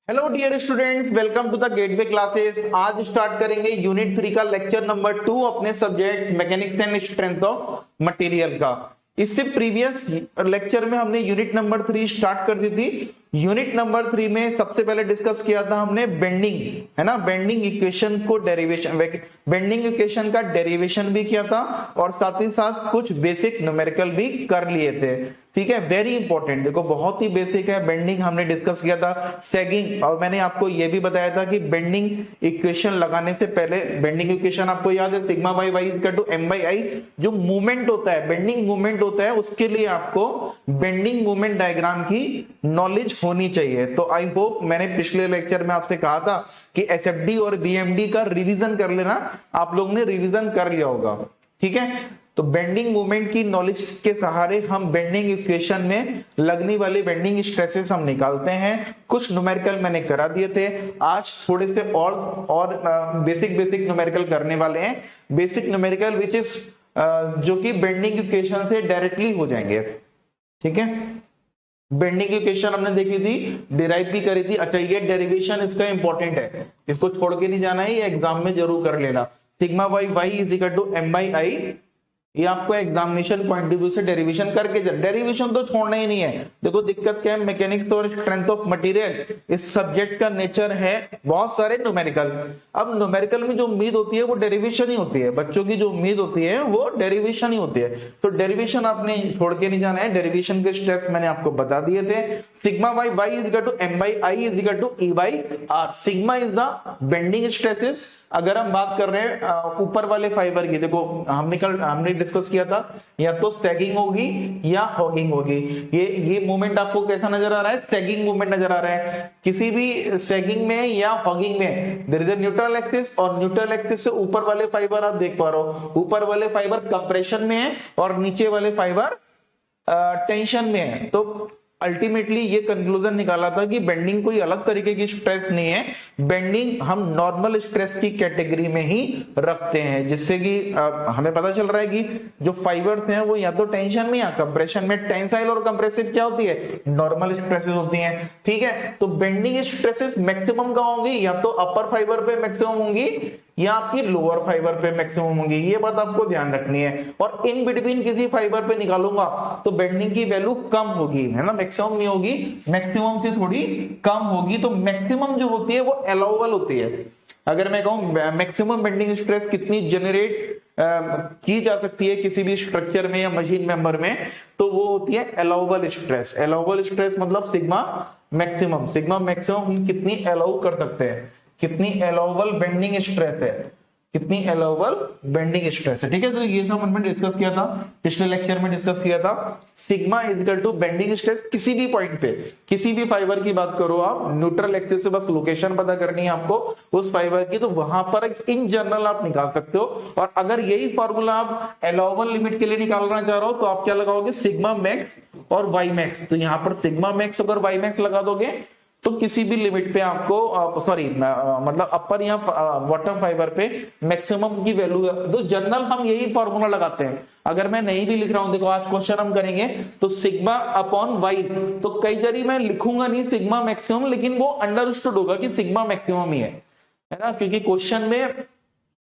Hello dear students, welcome to the Gateway Classes. आज start करेंगे unit 3 का lecture number 2 अपने subject mechanics and strength of material का। इससे प्रीवियस लेक्चर में हमने यूनिट नंबर 3 स्टार्ट कर दी थी। यूनिट नंबर 3 में सबसे पहले डिस्कस किया था हमने बेंडिंग, है ना, बेंडिंग इक्वेशन को डेरिवेशन, बेंडिंग इक्वेशन का डेरिवेशन भी किया था और साथ ही साथ कुछ बेसिक न्यूमेरिकल भी कर लिए थे। ठीक है, वेरी इंपॉर्टेंट, देखो बहुत ही बेसिक है। बेंडिंग हमने डिस्कस किया था, सेगिंग, और मैंने आपको यह भी बताया था कि बेंडिंग इक्वेशन लगाने से पहले, बेंडिंग इक्वेशन आपको याद है, sigma by y is equal to M by I. जो मूवमेंट होता है, बेंडिंग मूवमेंट होता है, उसके लिए आपको बेंडिंग मूवमेंट डायग्राम की नॉलेज होनी चाहिए। तो आई होप मैंने पिछले लेक्चर में आपसे कहा था कि एसएफडी और बीएमडी का रिवीजन कर लेना, आप लोगों ने रिवीजन कर लिया होगा। ठीक है, तो बेंडिंग मूवमेंट की नॉलेज के सहारे हम बेंडिंग इक्वेशन में लगने वाले बेंडिंग स्ट्रेसेस हम निकालते हैं। कुछ न्यूमेरिकल मैंने करा दिए थे, आज थोड़े से और बेसिक न्यूमेरिकल करने वाले हैं। बेसिक न्यूमेरिकल विच इज जो कि बेंडिंग इक्वेशन से डायरेक्टली हो जाएंगे। ठीक है, बेंडिंग इक्वेशन हमने देखी थी, डिराइव भी करी थी। अच्छा, ये डेरिवेशन इसका इंपॉर्टेंट है, इसको छोड़ के नहीं जाना है, ये एग्जाम में जरूर कर लेना। Sigma by y is equal to M by I, ये आपको एग्जामिनेशन पॉइंट ऑफ व्यू से डेरिवेशन करके, डेरिवेशन तो छोड़ना ही नहीं है। देखो दिक्कत क्या है, मैकेनिक्स और स्ट्रेंथ ऑफ मटेरियल इस सब्जेक्ट का नेचर है बहुत सारे न्यूमेरिकल। अब न्यूमेरिकल में जो उम्मीद होती है वो डेरिवेशन ही होती है, बच्चों की जो उम्मीद होती है वो डेरिवेशन ही होती है। तो डेरिवेशन आपने छोड़ के नहीं जाना है, डेरिवेशन के स्टेप्स मैंने आपको बता दिए थे। Sigma by y is equal to M by I is equal to E by R. Sigma is the bending stresses. अगर हम बात कर रहे हैं ऊपर वाले फाइबर की, देखो हमने डिस्कस किया था, या तो सैगिंग होगी या हॉगिंग होगी। ये मूवमेंट आपको कैसा नजर आ रहा है? सैगिंग मूवमेंट नजर आ रहा है। किसी भी सैगिंग में या हॉगिंग में there is a neutral axis, और न्यूट्रल एक्सिस से ऊपर वाले फाइबर आप देख पा रहे हो, ऊपर वाले फाइबर कंप्रेशन में है और नीचे वाले फाइबर टेंशन में है। तो अल्टीमेटली ये कंक्लूजन निकाला था कि बेंडिंग कोई अलग तरीके की स्ट्रेस नहीं है, बेंडिंग हम नॉर्मल स्ट्रेस की कैटेगरी में ही रखते हैं, जिससे कि हमें पता चल रहा है कि जो फाइबर्स हैं वो या तो टेंशन में या कंप्रेशन में। टेंसाइल और कंप्रेसिव क्या होती है? नॉर्मल स्ट्रेसेस होती हैं। ठीक है, तो बेंडिंग स्ट्रेसेस मैक्सिमम कहां होंगी? या तो अपर फाइबर पे मैक्सिमम होंगी या आपकी लोअर फाइबर पे मैक्सिमम होंगी, ये बात आपको ध्यान रखनी है। और इन बिटवीन किसी फाइबर पे निकालूंगा तो बेंडिंग की वैल्यू कम होगी, है ना, मैक्सिमम नहीं होगी, मैक्सिमम से थोड़ी कम होगी। तो मैक्सिमम जो होती है वो अलाउबल होती है। अगर मैं कहूं मैक्सिमम बेंडिंग स्ट्रेस कितनी जनरेट की जा सकती है किसी भी स्ट्रक्चर में या मशीन मेंबर में, तो वो होती है अलाउबल स्ट्रेस। अलाउबल स्ट्रेस मतलब सिग्मा मैक्सिमम। सिग्मा मैक्सिमम हम कितनी अलाउ कर सकते हैं, कितनी अलाउबल बेंडिंग स्ट्रेस है, कितनी अलाउबल बेंडिंग स्ट्रेस है। ठीक है, तो ये सब हमने डिस्कस किया था, पिछले लेक्चर में डिस्कस किया था। Sigma is equal to bending stress किसी भी पॉइंट पे, किसी भी फाइबर की बात करो आप, न्यूट्रल एक्सिस से बस लोकेशन पता करनी है आपको उस फाइबर की, तो वहां पर इन जनरल आप निकाल सकते हो। और अगर यही फॉर्मूला आप अलाउबल लिमिट के लिए निकालना चाह रहे हो तो आप क्या लगाओगे? सिग्मा मैक्स और वाई मैक्स। तो यहां पर सिग्मा मैक्स अगर वाई मैक्स लगा दोगे तो किसी भी लिमिट पे आपको मतलब अपर या बॉटम फाइबर पे मैक्सिमम की वैल्यू, तो जनरल हम यही फॉर्मूला लगाते हैं। अगर मैं नहीं भी लिख रहा हूं, देखो आज क्वेश्चन हम करेंगे तो सिग्मा अपॉन वाई, तो कई जरी मैं लिखूंगा नहीं सिग्मा मैक्सिमम, लेकिन वो अंडरस्टूड होगा कि सिग्मा मैक्सिमम ही है ना, क्योंकि क्वेश्चन में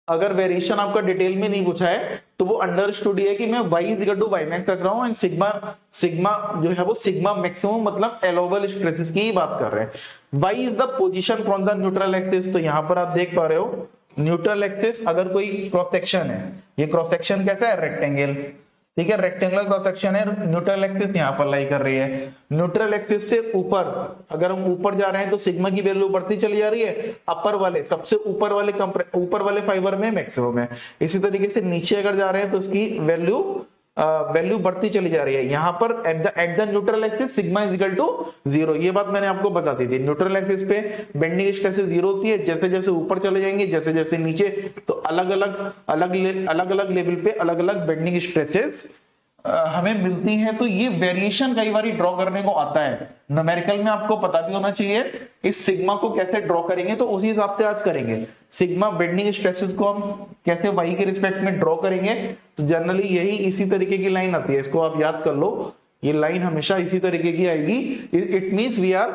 अगर वेरिएशन आपका डिटेल में नहीं पूछा है तो वो अंडरस्टूड है कि मैं y is equal to y max रख रहा हूं, एंड सिग्मा जो है वो सिग्मा मैक्सिमम मतलब अलाउबल स्ट्रेसेस की ही बात कर रहे हैं। y is the position from the neutral axis. तो यहां पर आप देख पा रहे हो न्यूट्रल एक्सिस, अगर कोई क्रॉस सेक्शन है, ये क्रॉस सेक्शन कैसा है? रेक्टेंगल। ठीक है, रेक्टेंगुलर क्रॉस सेक्शन है, न्यूट्रल एक्सिस यहां पर लाई कर रही है। न्यूट्रल एक्सिस से ऊपर अगर हम ऊपर जा रहे हैं तो सिग्मा की वैल्यू बढ़ती चली जा रही है, अपर वाले सबसे ऊपर वाले फाइबर में मैक्सिमम है। इसी तरीके से नीचे अगर जा रहे हैं तो इसकी वैल्यू बढ़ती चली जा रही है। यहां पर at the neutral axis sigma is equal to 0, ये बात मैंने आपको बता दी थी। न्यूट्रल एक्सिस पे बेंडिंग स्ट्रेसेस 0 होती है, जैसे जैसे ऊपर चले जाएंगे जैसे जैसे नीचे, तो अलग अलग लेवल पे अलग अलग बेंडिंग स्ट्रेसेस हमें मिलती हैं। तो ये वेरिएशन कई बार ड्रॉ करने को आता है, न्यूमेरिकल में आपको पता भी होना चाहिए इस सिग्मा को कैसे ड्रॉ करेंगे, तो उसी हिसाब से आज करेंगे। सिग्मा बेंडिंग स्ट्रेसेस को हम कैसे वाई के रिस्पेक्ट में ड्रॉ करेंगे, तो जनरली यही इसी तरीके की लाइन आती है, इसको आप याद कर लो, ये लाइन हमेशा इसी तरीके की आएगी। It means we are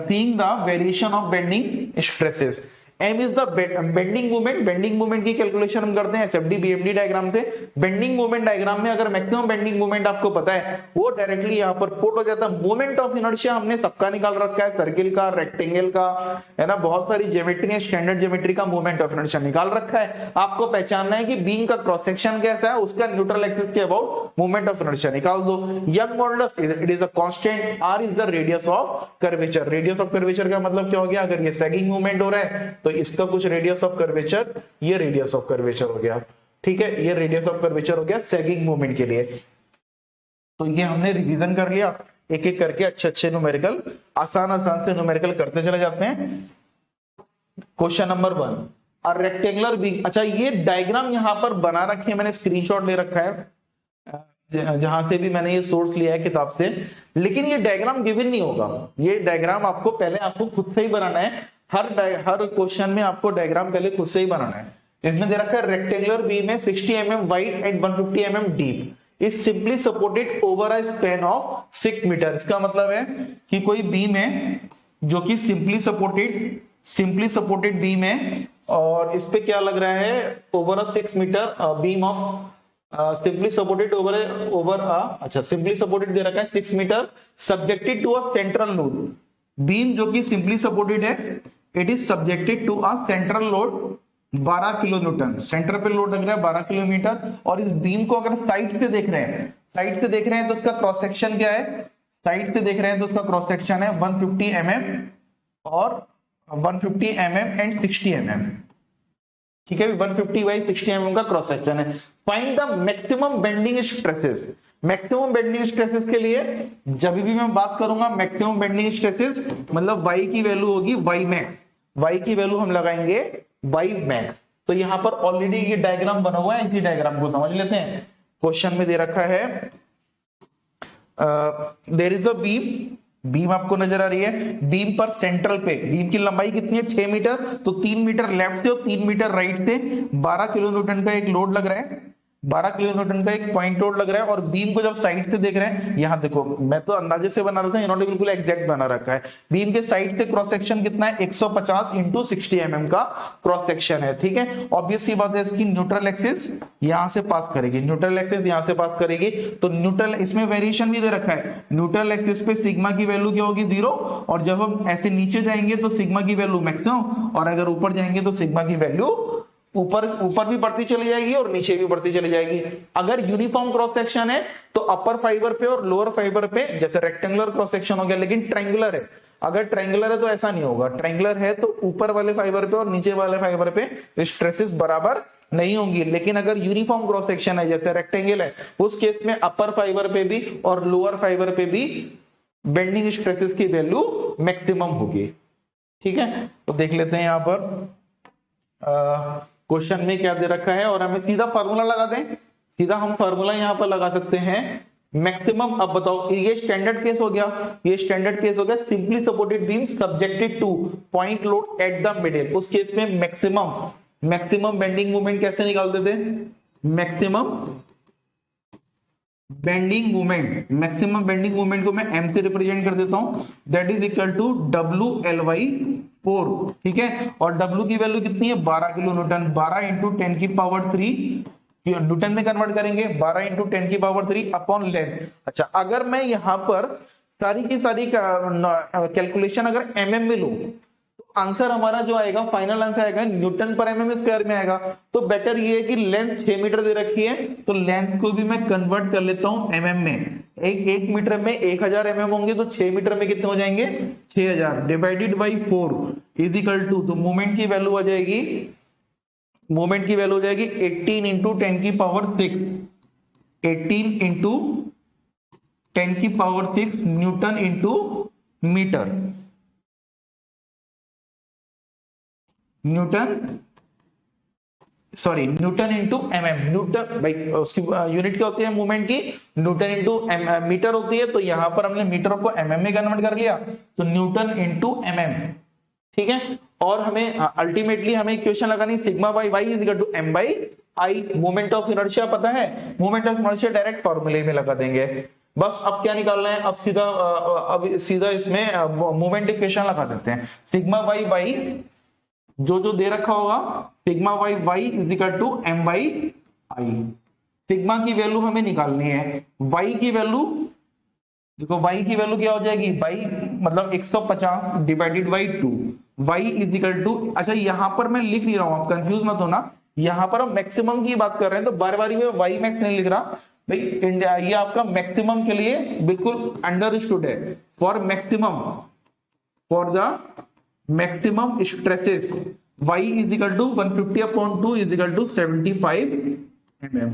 seeing the variation of bending stresses. M is the bending movement. Bending movement की कैलकुलेशन हम करते हैं एसएफडी बीएमडी डायग्राम से. बेंडिंग मूवमेंट डायग्राम में अगर मैक्सिमम बेंडिंग मूवमेंट आपको पता है वो डायरेक्टली यहाँ पर पुट हो जाता है. मोमेंट ऑफ इनर्शिया हमने सबका निकाल रखा है, सर्किल का, रेक्टेंगल का, है ना, बहुत सारी ज्योमेट्री, स्टैंडर्ड ज्योमेट्री का मोमेंट ऑफ इनर्शिया निकाल रखा है. आपको पहचानना है कि बीम का क्रॉस सेक्शन कैसा है, उसका न्यूट्रल एक्सिस के अबाउट मोमेंट ऑफ इनर्शिया निकाल दो. Young modulus it is a constant, r is the radius of curvature. Radius of curvature का मतलब क्या हो गया, अगर ये सैगिंग मूवमेंट हो रहा है तो इसका कुछ रेडियस ऑफ कर्वेचर, ये रेडियस ऑफ कर्वेचर हो गया. ठीक है, ये रेडियस ऑफ कर्वेचर हो गया सैगिंग मूवमेंट के लिए. तो ये हमने रिवीजन कर लिया. एक एक करके अच्छे अच्छे न्यूमेरिकल, आसान से न्यूमेरिकल करते चले जाते हैं. Question number 1, a rectangular beam. अच्छा, ये डायग्राम यहां पर बना रखे हैं, मैंने स्क्रीनशॉट ले रखा है जहां से भी मैंने ये सोर्स लिया है किताब से, लेकिन ये डायग्राम गिवन नहीं होगा. ये डायग्राम आपको पहले आपको खुद से ही बनाना है. हर क्वेश्चन में आपको डायग्राम पहले खुद से ही बनाना है. इसमें दे रखा है रेक्टेंगुलर बीम है 60 mm wide and 150 mm deep, is simply supported over a span of 6 metre. इसका मतलब है कि कोई बीम है जो कि सिंपली सपोर्टेड बीम है और इस पे क्या लग रहा है, over a 6 metre beam of simply supported simply supported दे रखा है 6 metre, subjected to a central load. Beam जो कि सिंपली सपोर्टेड है, it is subjected to a central load 12 kilo newton. Centre पे लोड लग रहा है 12 किलोमीटर. और इस बीम को अगर साइड से देख रहे हैं तो इसका क्रॉस सेक्शन क्या है, साइड से देख रहे हैं तो उसका क्रॉस सेक्शन है 150 mm और 150 mm एंड 60 mm. ठीक है, 150 बाई 60 mm का क्रॉस सेक्शन है. Find the maximum bending stresses. Maximum bending stresses के लिए जब भी मैं बात करूंगा मैक्सिमम बेंडिंग स्ट्रेसेस मतलब y की वैल्यू होगी y मैक्स. y की वैल्यू हम लगाएंगे y मैक्स. तो यहां पर ऑलरेडी ये डायग्राम बना हुआ है, इसी डायग्राम को समझ लेते हैं. क्वेश्चन में दे रखा है देयर इज अ बीम आपको नजर आ रही है. बीम पर सेंट्रल पे बीम की लंबाई कितनी है 6 मीटर, तो 3 मीटर लेफ्ट से और 3 मीटर राइट से 12 किलो न्यूटन का एक लोड लग रहा है, 12 किलो न्यूटन का एक पॉइंट लोड लग रहा है. और बीम को जब साइड से देख रहे हैं, यहां देखो मैं तो अंदाजे से बना रहा था, इन्होंने बिल्कुल एग्जैक्ट बना रखा है. बीम के साइड से क्रॉस सेक्शन कितना है 150 इंटू 60 mm का क्रॉस सेक्शन है. ठीक है, ऑब्वियस सी बात है, इसकी न्यूट्रल एक्सिस यहां से पास करेगी, न्यूट्रल एक्सिस यहां से पास करेगी. तो न्यूट्रल, इसमें वेरिएशन भी दे रखा है, न्यूट्रल एक्सिस पे सिग्मा की वैल्यू क्या होगी 0, और जब हम ऐसे नीचे जाएंगे तो सिग्मा की वैल्यू मैक्सिमम, और अगर ऊपर जाएंगे तो सिग्मा की वैल्यू ऊपर भी बढ़ती चली जाएगी और नीचे भी बढ़ती चली जाएगी. अगर यूनिफॉर्म क्रॉस सेक्शन है तो अपर फाइबर पे और लोअर फाइबर पे, जैसे रेक्टेंगुलर क्रॉस सेक्शन हो गया, लेकिन ट्रायंगुलर है. अगर ट्रायंगुलर है तो ऐसा नहीं होगा. ट्रायंगुलर है तो ऊपर वाले फाइबर पे और नीचे वाले फाइबर पे स्ट्रेसेस बराबर नहीं होंगी. लेकिन अगर यूनिफॉर्म क्रॉस सेक्शन है जैसे रेक्टेंगल है, उस केस में अपर फाइबर पे भी और लोअर फाइबर पे भी बेंडिंग स्ट्रेसेस की वैल्यू मैक्सिमम होगी. ठीक है, तो देख लेते हैं यहां पर क्वेश्चन में क्या दे रखा है, और हमें सीधा फार्मूला लगा दें. सीधा हम फार्मूला यहां पर लगा सकते हैं मैक्सिमम. अब बताओ, ये स्टैंडर्ड केस हो गया, ये स्टैंडर्ड केस हो गया simply supported beam subjected two point load at the middle. उस केस में मैक्सिमम बेंडिंग मोमेंट कैसे निकालते थे, मैक्सिमम बेंडिंग मोमेंट को मैं m से रिप्रेजेंट कर देता हूं, that is equal to WL/4. ठीक है, और W की वैल्यू कितनी है 12 किलो न्यूटन. 12 इंटू 10 की पावर 3 न्यूटन में कन्वर्ट करेंगे, 12 इंटू 10 की पावर 3 अपॉन लेंथ. अच्छा, अगर मैं यहां पर सारी की सारी कैलकुलेशन अगर mm में लूं, आंसर हमारा जो आएगा, फाइनल आंसर आएगा न्यूटन पर mm स्क्वायर में आएगा. तो बेटर ये है कि लेंथ 6 मीटर दे रखी है, तो लेंथ को भी मैं कन्वर्ट कर लेता हूं mm में. एक मीटर में 1000 mm होंगे, तो 6 मीटर में कितने हो जाएंगे 6000 divided by 4 is equal to, तो मोमेंट की वैल्यू आ जाएगी, 18 इंटू 10 की पावर 6, 18 इंटू 10 की power 6 newton into metre. Newton into mm. Newton भाई उसकी यूनिट क्या होती है मूवमेंट की, न्यूटन इंटू मीटर होती है. तो यहां पर हमने मीटर को mm में कन्वर्ट कर लिया, तो न्यूटन इंटू mm. ठीक है, और हमें अल्टीमेटली हमें इक्वेशन लगानी sigma by y is equal to m by I. Moment of inertia पता है, मोमेंट ऑफ इनर्शिया डायरेक्ट फॉर्मूले में लगा देंगे. बस अब क्या निकालना है, अब सीधा इसमें मोमेंट इक्वेशन लगा देते हैं। सिग्मा वाई बाई जो जो दे रखा होगा, sigma y y is equal to M by I. Sigma की वैल्यू हमें निकालनी है, वाई की वैल्यू देखो, y की वैल्यू क्या हो जाएगी, y मतलब 150 divided by 2, y is equal to, अच्छा यहां पर मैं लिख नहीं रहा हूं, आप कंफ्यूज मत होना, यहां पर हम मैक्सिमम की बात कर रहे हैं, तो बार बार में y मैक्स नहीं लिख रहा भाई, इंडिया ये आपका मैक्सिमम के लिए बिल्कुल अंडरस्टूड है, for maximum, for the maximum stresses y is equal to 150/2 is equal to 75 mm।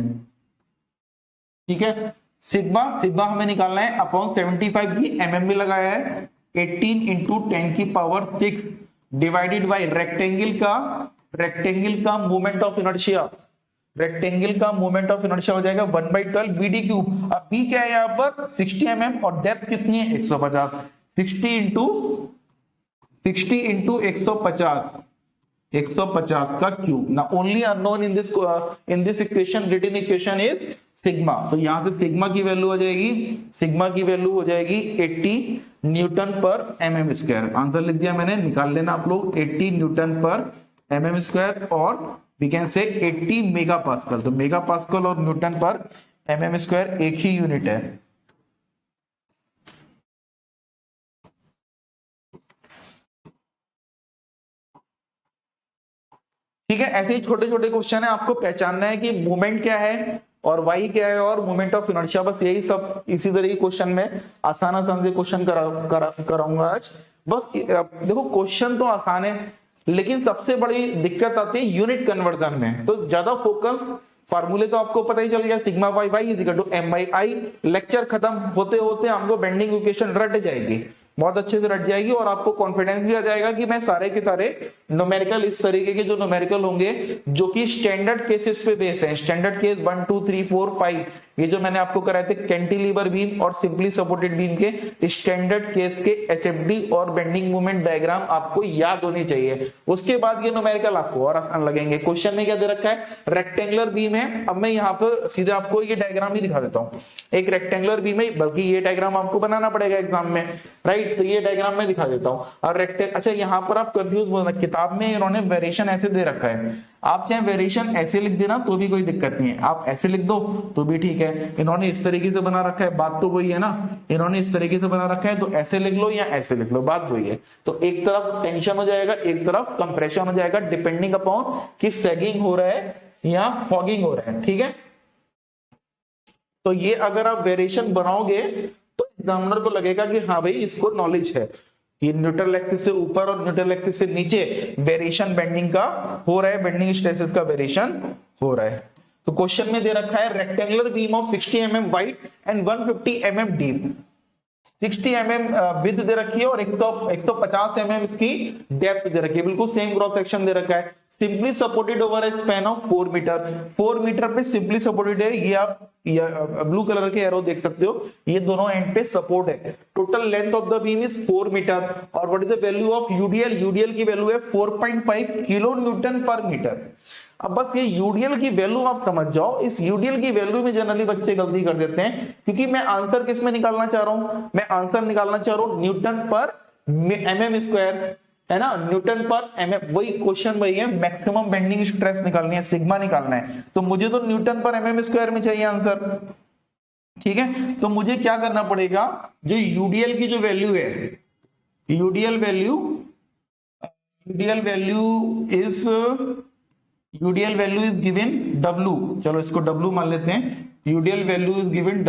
ठीक है, सिग्मा हमें निकालना है अपॉन 75 की mm में लगाया है, 18 इंटू 10 की पावर 6 डिवाइडेड बाय रेक्टेंगल का मोमेंट ऑफ इनर्शिया, रेक्टेंगल का मोमेंट ऑफ इनर्शिया हो जाएगा 1/12 BD क्यूब। अब B क्या है यहाँ पर 60 mm और डेप्थ कितनी है 150, 60 इंटू 150 का क्यूब ना, only unknown in this equation, written equation is sigma. तो यहां से सिग्मा की वैल्यू हो जाएगी 80 न्यूटन पर mm स्क्वायर। आंसर लिख दिया मैंने, निकाल लेना आप लोग, 80 न्यूटन पर mm स्क्वायर, और we can say 80 mega pascal. तो मेगा पास्कल और न्यूटन पर mm स्क्वायर एक ही यूनिट है। ठीक है, ऐसे ही छोटे छोटे क्वेश्चन है, आपको पहचानना है कि मूवमेंट क्या है और वाई क्या है और मोमेंट ऑफ इनर्शिया, बस यही सब, इसी तरह के क्वेश्चन में आसान से क्वेश्चन कराऊंगा आज। बस देखो क्वेश्चन तो आसान है, लेकिन सबसे बड़ी दिक्कत आती है यूनिट कन्वर्जन में, तो ज्यादा फोकस, फार्मूले तो आपको पता ही चल गया, sigma y y is equal to M by I. Lecture खत्म होते होते हमको बेंडिंग इक्वेशन रट जाएगी, बहुत अच्छे से रट जाएगी, और आपको कॉन्फिडेंस भी आ जाएगा कि मैं सारे के सारे न्यूमेरिकल, इस तरीके के जो न्यूमेरिकल होंगे जो कि स्टैंडर्ड केसेस पे बेस है, स्टैंडर्ड केस 1 2 3 4 5, ये जो मैंने आपको कराए थे कैंटिलीवर बीम और सिंपली सपोर्टेड बीम के स्टैंडर्ड केस के एसएफडी और बेंडिंग मोमेंट डायग्राम आपको याद होनी चाहिए, उसके बाद ये न्यूमेरिकल आपको और आसान लगेंगे। क्वेश्चन में क्या दे रखा है, रेक्टेंगुलर बीम है। अब मैं यहाँ पर सीधे आपको ये डायग्राम ही दिखा देता हूँ, एक रेक्टेंगुलर बीम है, बल्कि ये डायग्राम आपको बनाना पड़ेगा एग्जाम में, राइट, तो ये डायग्राम में दिखा देता हूँ। और अच्छा यहाँ पर आप कंफ्यूज बोलना, किताब में इन्होंने वेरिएशन ऐसे दे रखा है, आप चाहे वेरिएशन ऐसे लिख देना तो भी कोई दिक्कत नहीं है, आप ऐसे लिख दो तो भी ठीक है, इन्होंने इस तरीके से बना रखा है, बात तो वही है ना, इन्होंने इस तरीके से बना रखा है, तो ऐसे लिख लो या ऐसे लिख लो, बात वही है। तो एक तरफ टेंशन हो जाएगा, एक तरफ कंप्रेशन हो जाएगा, डिपेंडिंग अपॉन कि सैगिंग हो रहा है या फॉगिंग हो रहा है। ठीक है, तो ये अगर आप वेरिएशन बनाओगे तो एग्जामिनर को लगेगा कि हाँ भाई इसको नॉलेज है, ये न्यूट्रल एक्सिस से ऊपर और न्यूट्रल एक्सिस से नीचे वेरिएशन बेंडिंग का हो रहा है, बेंडिंग स्ट्रेसेस का वेरिएशन हो रहा है। तो क्वेश्चन में दे रखा है rectangular beam of 60 mm wide and 150 mm deep, 60 mm width दे रखी है और 150 mm इसकी डेप्थ दे रखी है, बिल्कुल सेम क्रॉस सेक्शन दे रखा है, simply supported over a span of 4 metre, 4 metre पे सिंपली सपोर्टेड है, ये आप ब्लू कलर के एरो देख सकते हो, ये दोनों एंड पे सपोर्ट है। Total length of the beam is 4 metre, और what is the value of UDL, UDL की वैल्यू है 4.5 किलो न्यूटन पर मीटर। अब बस ये यूडीएल की वैल्यू आप समझ जाओ, इस यूडीएल की वैल्यू में जनरली बच्चे गलती कर देते हैं, क्योंकि मैं आंसर किस में निकालना चाह रहा हूं, मैं आंसर निकालना चाह रहा हूं न्यूटन पर mm स्क्वायर, है ना, न्यूटन पर mm, वही क्वेश्चन वही है, मैक्सिमम बेंडिंग स्ट्रेस निकालनी है, सिग्मा निकालना है, तो मुझे तो न्यूटन पर mm स्क्वायर में चाहिए आंसर। ठीक है, तो मुझे क्या करना पड़ेगा, जो यूडीएल की जो वैल्यू है, UDL value is given W, चलो इसको W मान लेते हैं, UDL value is given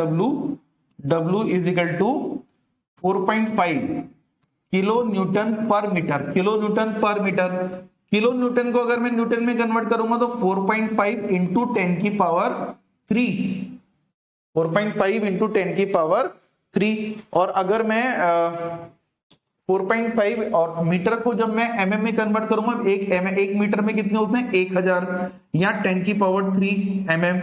W is equal to 4.5 kilo newton पर मीटर, किलो न्यूटन पर मीटर, किलो न्यूटन को अगर मैं न्यूटन में कन्वर्ट करूंगा तो 4.5 इंटू 10 की पावर 3, 4.5 इंटू 10 की पावर 3, और अगर मैं 4.5 और मीटर को जब मैं mm में कन्वर्ट करूंगा, एक मीटर में कितने होते हैं 1000 या 10 की पावर 3 mm।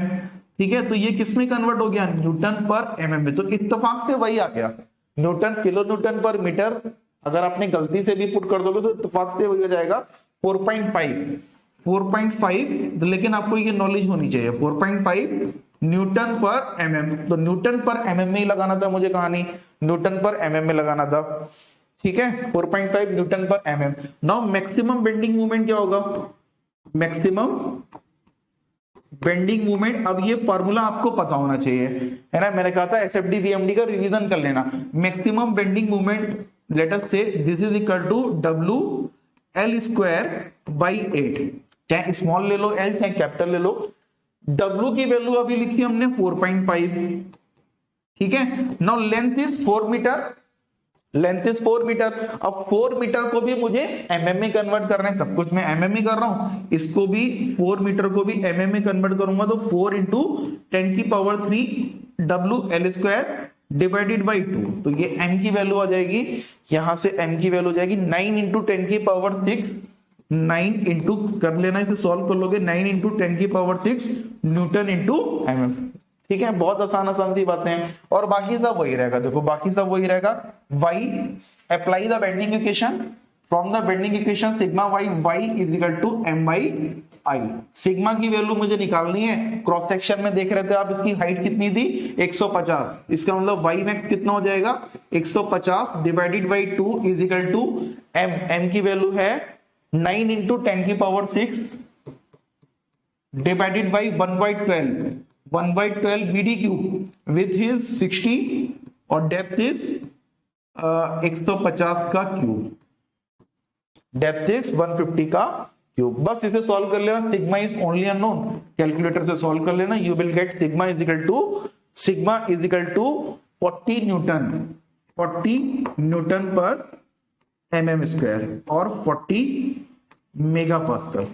ठीक है, तो ये किस में कन्वर्ट हो गया, न्यूटन पर mm में, तो इत्तेफाक से वही आ गया, न्यूटन, किलो न्यूटन पर मीटर, अगर आपने गलती से भी पुट कर दोगे तो इत्तेफाक से वही हो जाएगा 4.5, लेकिन आपको ये नॉलेज होनी चाहिए, 4.5 न्यूटन पर एमएम। तो न्यूटन पर एमएम में ही लगाना था मुझे, कहानी न्यूटन पर एमएम में लगाना था। ठीक है, 4.5 न्यूटन पर MM. Now maximum bending moment क्या होगा, मैक्सिमम बेंडिंग मोमेंट। अब ये फॉर्मूला आपको पता होना चाहिए, है ना, मैंने कहा था एसएफडी वीएमडी का रिवीजन कर लेना। Maximum bending moment let us say this is equal to W L square by 8, चाहे स्मॉल ले लो एल चाहे कैपिटल ले लो। डब्ल्यू की वैल्यू अभी लिखी हमने 4.5, ठीक है। Now length is 4 metre, length is 4 metre. अब 4 मीटर को भी मुझे एमएम में कन्वर्ट करना है, सब कुछ मैं एमएम में कर रहा हूं, इसको भी 4 मीटर को भी एमएम में कन्वर्ट करूंगा तो 4 इंटू 10 की power 3 W L square divided by 2। तो ये m की वैल्यू आ जाएगी, यहां से m की वैल्यू हो जाएगी 9 इंटू 10 की पावर 6, 9 इंटू कर लेना, इसे सॉल्व कर लोगे, 9 इंटू 10 की पावर 6 न्यूटन इंटू एमएम। ठीक है, बहुत आसान आसान सी बातें हैं, और बाकी सब वही रहेगा। देखो बाकी सब वही रहेगा। y apply the bending equation, from the bending equation sigma y is equal to m by I. Sigma की वैल्यू मुझे निकालनी है, क्रॉस सेक्शन में देख रहे थे आप, इसकी हाइट कितनी थी 150, इसका मतलब y मैक्स कितना हो जाएगा 150 divided by 2 is equal to m की वैल्यू है 9 इंटू 10 की power 6 divided by 1 by 12 BD cube with his 60 और डेप्थ इज 150 का क्यूब, डेप्थ इज 150 का क्यूब। बस इसे सॉल्व कर लेना, sigma is only unknown, calculator से सॉल्व कर लेना, you will get sigma is equal to 40 newton पर एमएम स्क्वायर और 40 मेगा पास्कल।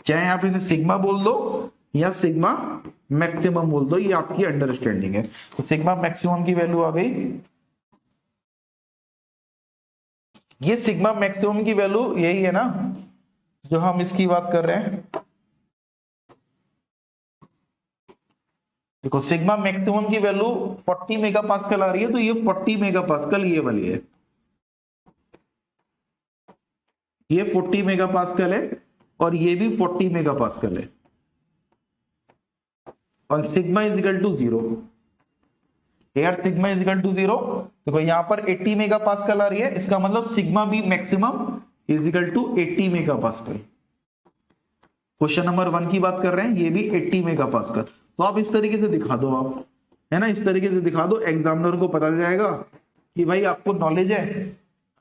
चाहे आप इसे सिग्मा बोल दो या सिग्मा मैक्सिमम बोल दो, ये आपकी अंडरस्टैंडिंग है। तो सिग्मा मैक्सिमम की वैल्यू आ गई, ये सिग्मा मैक्सिमम की वैल्यू यही है ना जो हम इसकी बात कर रहे हैं। देखो सिग्मा मैक्सिमम की वैल्यू 40 मेगा पास्कल आ रही है, तो ये 40 मेगा पास्कल ये वाली है, ये 40 मेगा पास्कल है और ये भी 40 मेगा पास्कल है, और सिग्मा इज इक्वल टू 0। यार सिग्मा इज इक्वल टू 0, देखो यहां पर 80 मेगा पास्कल आ रही है, इसका मतलब sigma be maximum is equal to 80 mega pascal. Question number 1 की बात कर रहे हैं, ये भी 80 मेगा पास्कल। तो आप इस तरीके से दिखा दो, आप है ना, इस तरीके से दिखा दो, एग्जामिनर को पता चल जाएगा कि भाई आपको नॉलेज है।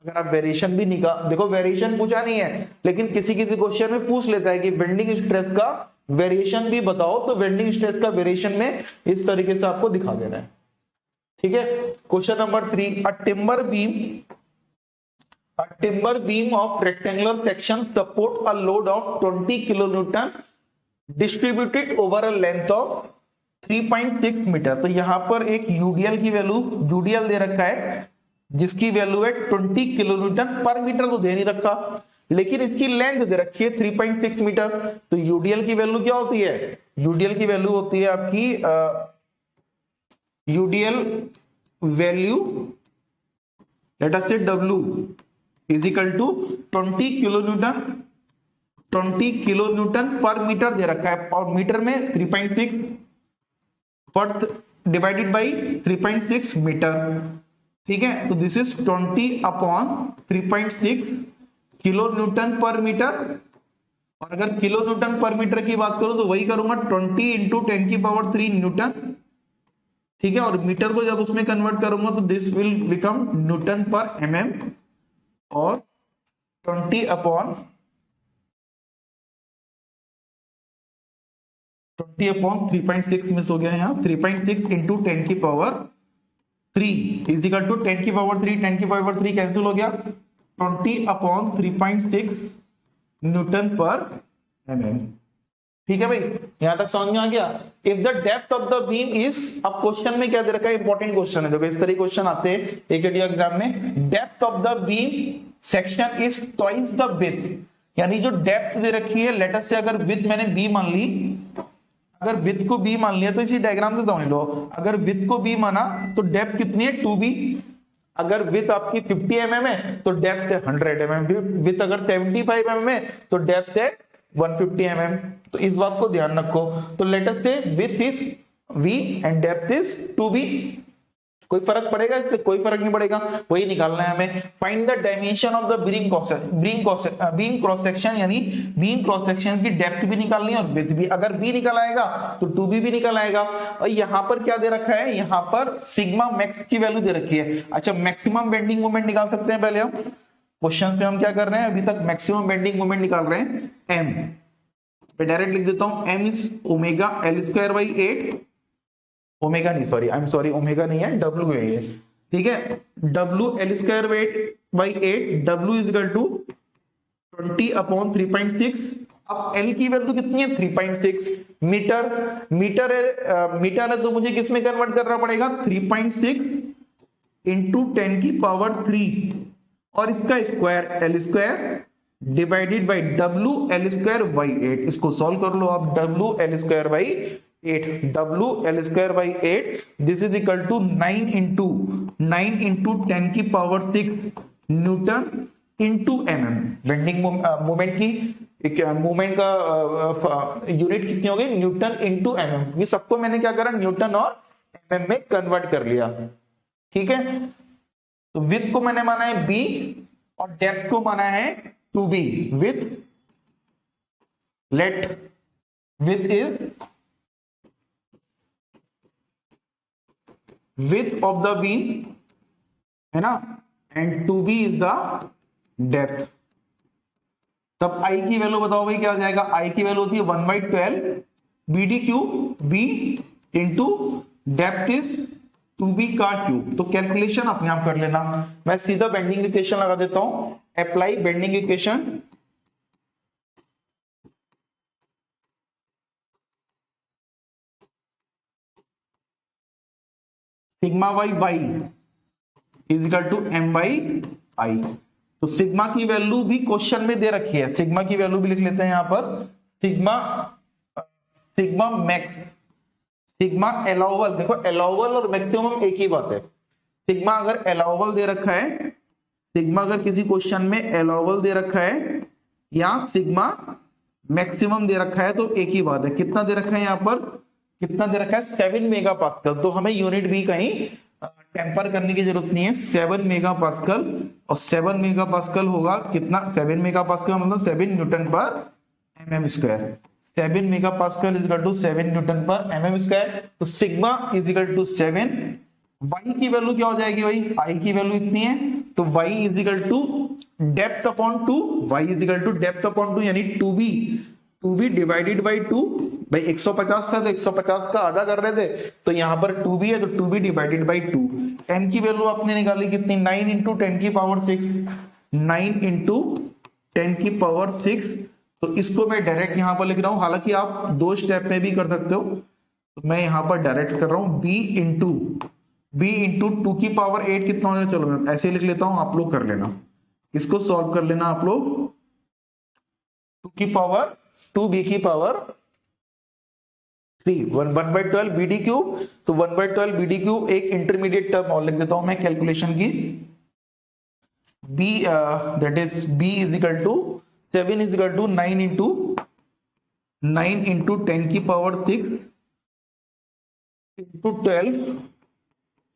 अगर आप वेरिएशन भी निकाल, देखो वेरिएशन पूछा नहीं है लेकिन किसी किसी क्वेश्चन में पूछ लेता है कि बेंडिंग स्ट्रेस का वेरिएशन भी बताओ, तो बेंडिंग स्ट्रेस का वेरिएशन में इस तरीके से आपको दिखा देना है। ठीक है, question number 3, a timber beam of rectangular section support a load of 20 kilonewton distributed over a length of 3.6 metre. तो यहां पर एक यूडीएल की वैल्यू, यूडीएल दे रखा है जिसकी वैल्यू है 20 किलोन्यूटन पर मीटर, तो दे नहीं रखा, लेकिन इसकी लेंथ दे रखी है 3.6 मीटर। तो यूडीएल की वैल्यू क्या होती है, यूडीएल की वैल्यू होती है आपकी UDL value late us say W is equal to 20 kilonewton पर मीटर दे रखा है, और मीटर में 3.6 पर डिवाइडेड बाई 3.6 मीटर। ठीक है, तो this is 20 upon 3.6 kilo newton पर मीटर, और अगर किलो न्यूटन पर मीटर की बात करूं तो वही करूंगा 20 इंटू 10 की पावर 3 न्यूटन। ठीक है, और मीटर को जब उसमें कन्वर्ट करूंगा तो दिस विल बिकम न्यूटन पर एमएम, और 20 अपॉन 3.6 मिस हो गया है यहाँ, 3.6 इंटू 10 की पावर 3 इज इक्वल टू 10 की पावर 3, 10 की पावर 3 कैंसिल हो गया, 20 अपॉन 3.6 न्यूटन पर एमएम। ठीक है भाई, यहां तक समझ में आ गया। If the depth of the beam is, अब क्वेश्चन में क्या दे रखा है, इंपॉर्टेंट क्वेश्चन है, देखो इस तरीके क्वेश्चन आते हैं एकेडी एग्जाम में। Depth of the beam section is twice the width, यानी जो डेप्थ दे रखी है, लेट अस से अगर विड्थ मैंने बी मान ली, अगर विड्थ को बी मान लिया तो इसी डायग्राम से समझ लो, अगर विड्थ को बी माना तो डेप्थ कितनी है 2b, अगर विड्थ आपकी 50 mm है तो डेप्थ है 100 mm, विड्थ अगर 75 mm है तो डेप्थ है 150 mm। तो इस बात को ध्यान रखो। तो लेट अस से width is v and depth is 2b। कोई फर्क पड़ेगा इससे? कोई फर्क नहीं पड़ेगा, वही निकालना है हमें। Find the dimension of the beam cross section, यानी बीम क्रॉस सेक्शन की डेप्थ भी निकालनी है और विड्थ भी। अगर b निकल आएगा तो 2b भी निकल आएगा। और यहाँ पर क्या दे रखा है, यहाँ पर सिग्मा मैक्स की वैल्यू दे रखी है। अच्छा, मैक्सिमम बेंडिंग मोमेंट निकाल सकते हैं पहले हम। क्वेश्चन में हम क्या कर रहे हैं, अभी तक मैक्सिमम बेंडिंग मोमेंट निकाल रहे हैं m। मैं डायरेक्ट लिख देता हूं, m is omega L square by 8, omega नहीं, sorry I am sorry, omega नहीं है, W है ये, ठीक है। W L square by 8, W is equal to 20 upon 3.6। अब L की वैल्यू कितनी है, 3.6 मीटर है तो मुझे किस में कन्वर्ट करना पड़ेगा, 3.6 इंटू 10 की पावर 3 और इसका square L square divided by W L square by 8। इसको सॉल्व कर लो आप, W L square by 8, W L square by 8, this is equal to 9 into 10 की power 6 newton into mm। Bending moment की moment का unit कितनी हो गई, न्यूटन इंटू mm। ये सबको मैंने क्या करा, न्यूटन और mm में कन्वर्ट कर लिया, ठीक है। तो विड्थ को मैंने माना है b और डेप्थ को माना है 2b। width is width of the beam, है ना, and 2b is the depth। तब I की वैल्यू बताओ भाई क्या हो जाएगा, I की वैल्यू होती है 1/12 BD cube, B into depth is 2b का क्यूब। तो कैलकुलेशन अपने आप कर लेना। मैं सीधा बेंडिंग इक्वेशन लगा देता हूं, apply bending equation. Sigma y is equal to m by I. तो सिग्मा की वैल्यू भी क्वेश्चन में दे रखी है, सिग्मा की वैल्यू भी लिख लेते हैं यहां पर। सिग्मा मैक्स, सिग्मा अलाउबल, देखो अलाउबल और मैक्सिमम एक ही बात है। सिग्मा अगर अलाउबल दे रखा है, सिग्मा अगर किसी क्वेश्चन में अलाउबल दे रखा है या सिग्मा मैक्सिमम दे रखा है तो एक ही बात है। कितना दे रखा है यहाँ पर, कितना दे रखा है, 7 मेगा पास्कल। तो हमें यूनिट भी कहीं टेम्पर करने की जरूरत नहीं है, 7 मेगा पास्कल। और 7 मेगा पास्कल होगा कितना, 7 मेगा पास्कल मतलब 7 न्यूटन पर mm square. 7 mega pascal is equal to 7 newton पर mm स्क्वायर। तो sigma is equal to 7। y की वैल्यू क्या हो जाएगी भाई, I की वैल्यू इतनी है, तो y is equal to depth upon 2, y is equal to depth upon 2 यानी 2b डिवाइडेड बाई 2। भाई 150 था तो 150 का आधा कर रहे थे, तो यहाँ पर 2b है तो 2b डिवाइडेड बाई 2। m की वैल्यू आपने निकाली कितनी, 9 इंटू 10 की पावर 6, 9 इंटू 10 की पावर 6। तो इसको मैं डायरेक्ट यहाँ पर लिख रहा हूँ, हालांकि आप 2 स्टेप में भी कर सकते हो, तो मैं यहाँ पर डायरेक्ट कर रहा हूँ b इंटू 2 की पावर 8 कितना हो जाए, चलो मैं ऐसे लिख लेता हूं, आप लोग कर लेना, इसको सॉल्व कर लेना आप लोग। 2 की पावर 2b की पावर 3, 1/12 BD क्यूब। तो 1/12 BD क्यूब एक इंटरमीडिएट टर्म और लिख देता हूं मैं कैलकुलेशन की, b that is b is equal to 7 is equal to 9 into 10 की power 6 into 12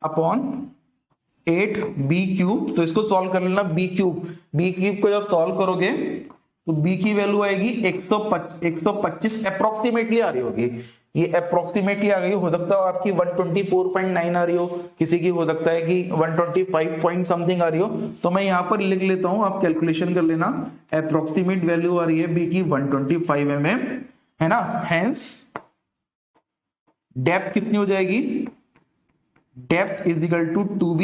upon 8 b cube. तो इसको सॉल्व कर लेना, b क्यूब को जब सॉल्व करोगे तो b की वैल्यू आएगी 125 अप्रोक्सीमेटली आ रही होगी, ये अप्रोक्सीमेटली आ गई। हो सकता है आपकी 124.9 आ रही हो, किसी की हो सकता है कि 125 पॉइंट समथिंग आ रही हो। तो मैं यहाँ पर लिख लेता हूं, आप कैलकुलेशन कर लेना। अप्रोक्सीमेट वैल्यू आ रही है b की 125 mm, है ना। हेंस डेप्थ कितनी हो जाएगी, depth is equal to 2b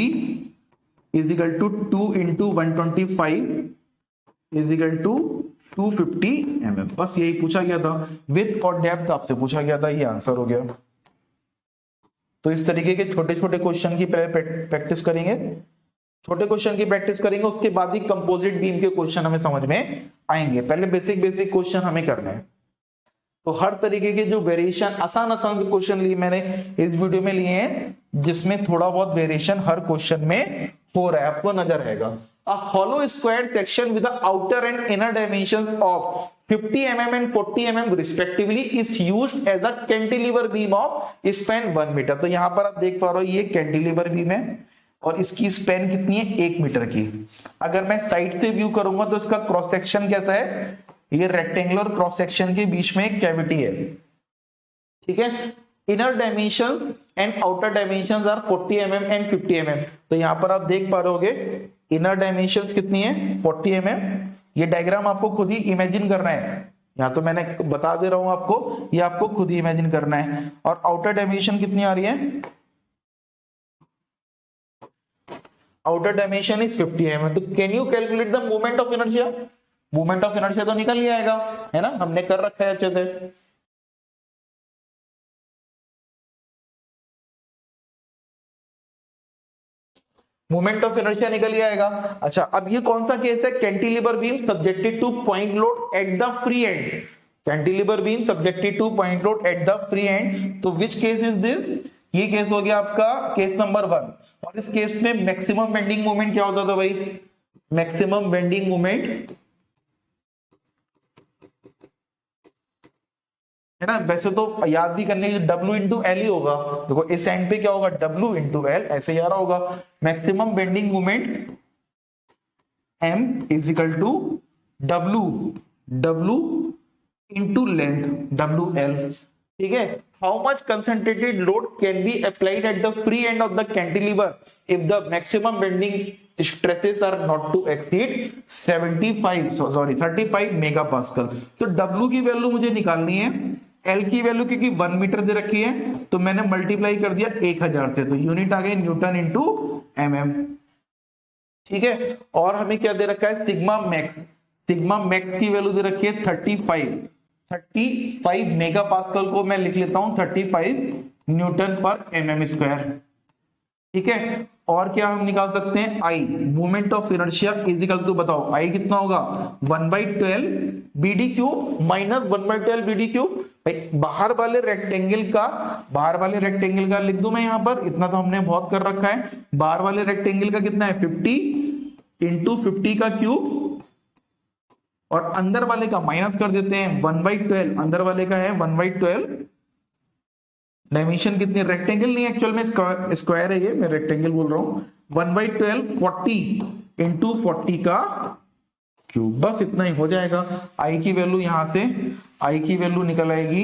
is equal to 2 into 125 is equal to 250 mm। बस यही पूछा गया था, विड्थ और डेप्थ आपसे पूछा गया था, ये आंसर हो गया। तो इस तरीके के छोटे छोटे क्वेश्चन की पहले प्रैक्टिस करेंगे, छोटे क्वेश्चन की प्रैक्टिस करेंगे, उसके बाद ही कंपोजिट बीम के क्वेश्चन हमें समझ में आएंगे। पहले बेसिक क्वेश्चन हमें करने हैं। तो हर तरीके के जो वेरिएशन आसान क्वेश्चन लिए मैंने इस वीडियो में लिए हैं, जिसमें थोड़ा बहुत वेरिएशन हर क्वेश्चन में हो रहा है, आपको नजर आएगा। A hollow square section with the outer and inner dimensions of 50 mm and 40 mm respectively is used as a cantilever beam of span 1 metre. तो यहां पर आप देख पा रहे हो ये कैंटिलीवर बीम है और इसकी स्पैन कितनी है 1 मीटर की। अगर मैं साइड से व्यू करूंगा तो इसका क्रॉस सेक्शन कैसा है, ये रेक्टेंगुलर क्रॉस सेक्शन के बीच में एक कैविटी है, ठीक है। Inner dimensions and outer dimensions are 40 mm and 50 mm। तो यहां पर आप देख पा रहे होगे इनर डायमेंशंस कितनी है 40 mm। ये डायग्राम आपको खुद ही इमेजिन करना है, यहां तो मैंने बता दे रहा हूं आपको, ये आपको खुद ही इमेजिन करना है। और आउटर डायमेंशन कितनी आ रही है, आउटर डायमेंशन इज 50 mm। तो can you calculate the moment of inertia, moment of inertia तो निकल ही आएगा, है ना, हमने कर रखा है अच्छे से। मोमेंट ऑफ इनर्शिया निकल ही आएगा। अच्छा, अब ये कौन सा केस है, cantilever beam subjected two point load at the free and, cantilever beam subjected two point load at the free and. तो विच केस इज दिस, ये केस हो गया आपका केस नंबर 1। और इस केस में मैक्सिमम बेंडिंग मोमेंट क्या होता था भाई, मैक्सिमम बेंडिंग मोमेंट, है ना, वैसे तो याद भी करने की W इंटू एल ही होगा। देखो इस एंड पे क्या होगा W इंटू एल, ऐसे ही आ रहा होगा। Maximum bending moment M is equal to W into length WL, ठीक है। How much concentrated load can be applied at the free end of the cantilever if the maximum bending stresses are not to exceed 35 megapascal. तो W की value मुझे निकालनी है, L की value क्योंकि 1 metre दे रखी है तो मैंने मल्टीप्लाई कर दिया 1000 से, तो यूनिट आ गई न्यूटन इंटू mm, ठीक है। और हमें क्या दे रखा है, सिग्मा मैक्स, सिग्मा मैक्स की वैल्यू दे रखी है 35 मेगापास्कल को मैं लिख लेता हूं 35 न्यूटन पर mm स्क्वायर, ठीक है। और क्या हम निकाल सकते हैं, I moment of inertia is equal to, बताओ I कितना होगा 1/12 BD cube minus 1/12 BD cube. भाई बाहर वाले रेक्टेंगल का लिख दूं मैं यहां पर, इतना तो हमने बहुत कर रखा है। बाहर वाले रेक्टेंगल का कितना है 50 इंटू 50 का क्यूब, और अंदर वाले का माइनस कर देते हैं 1/12, अंदर वाले का है 1/12। डायमेंशन कितनी, रेक्टेंगल नहीं एक्चुअल में स्क्वायर है, ये मैं रेक्टेंगल बोल रहा हूं। 1/12 40 इंटू 40 का क्यूब, बस इतना ही हो जाएगा। आई की वैल्यू यहां से, आई की वैल्यू निकल आएगी,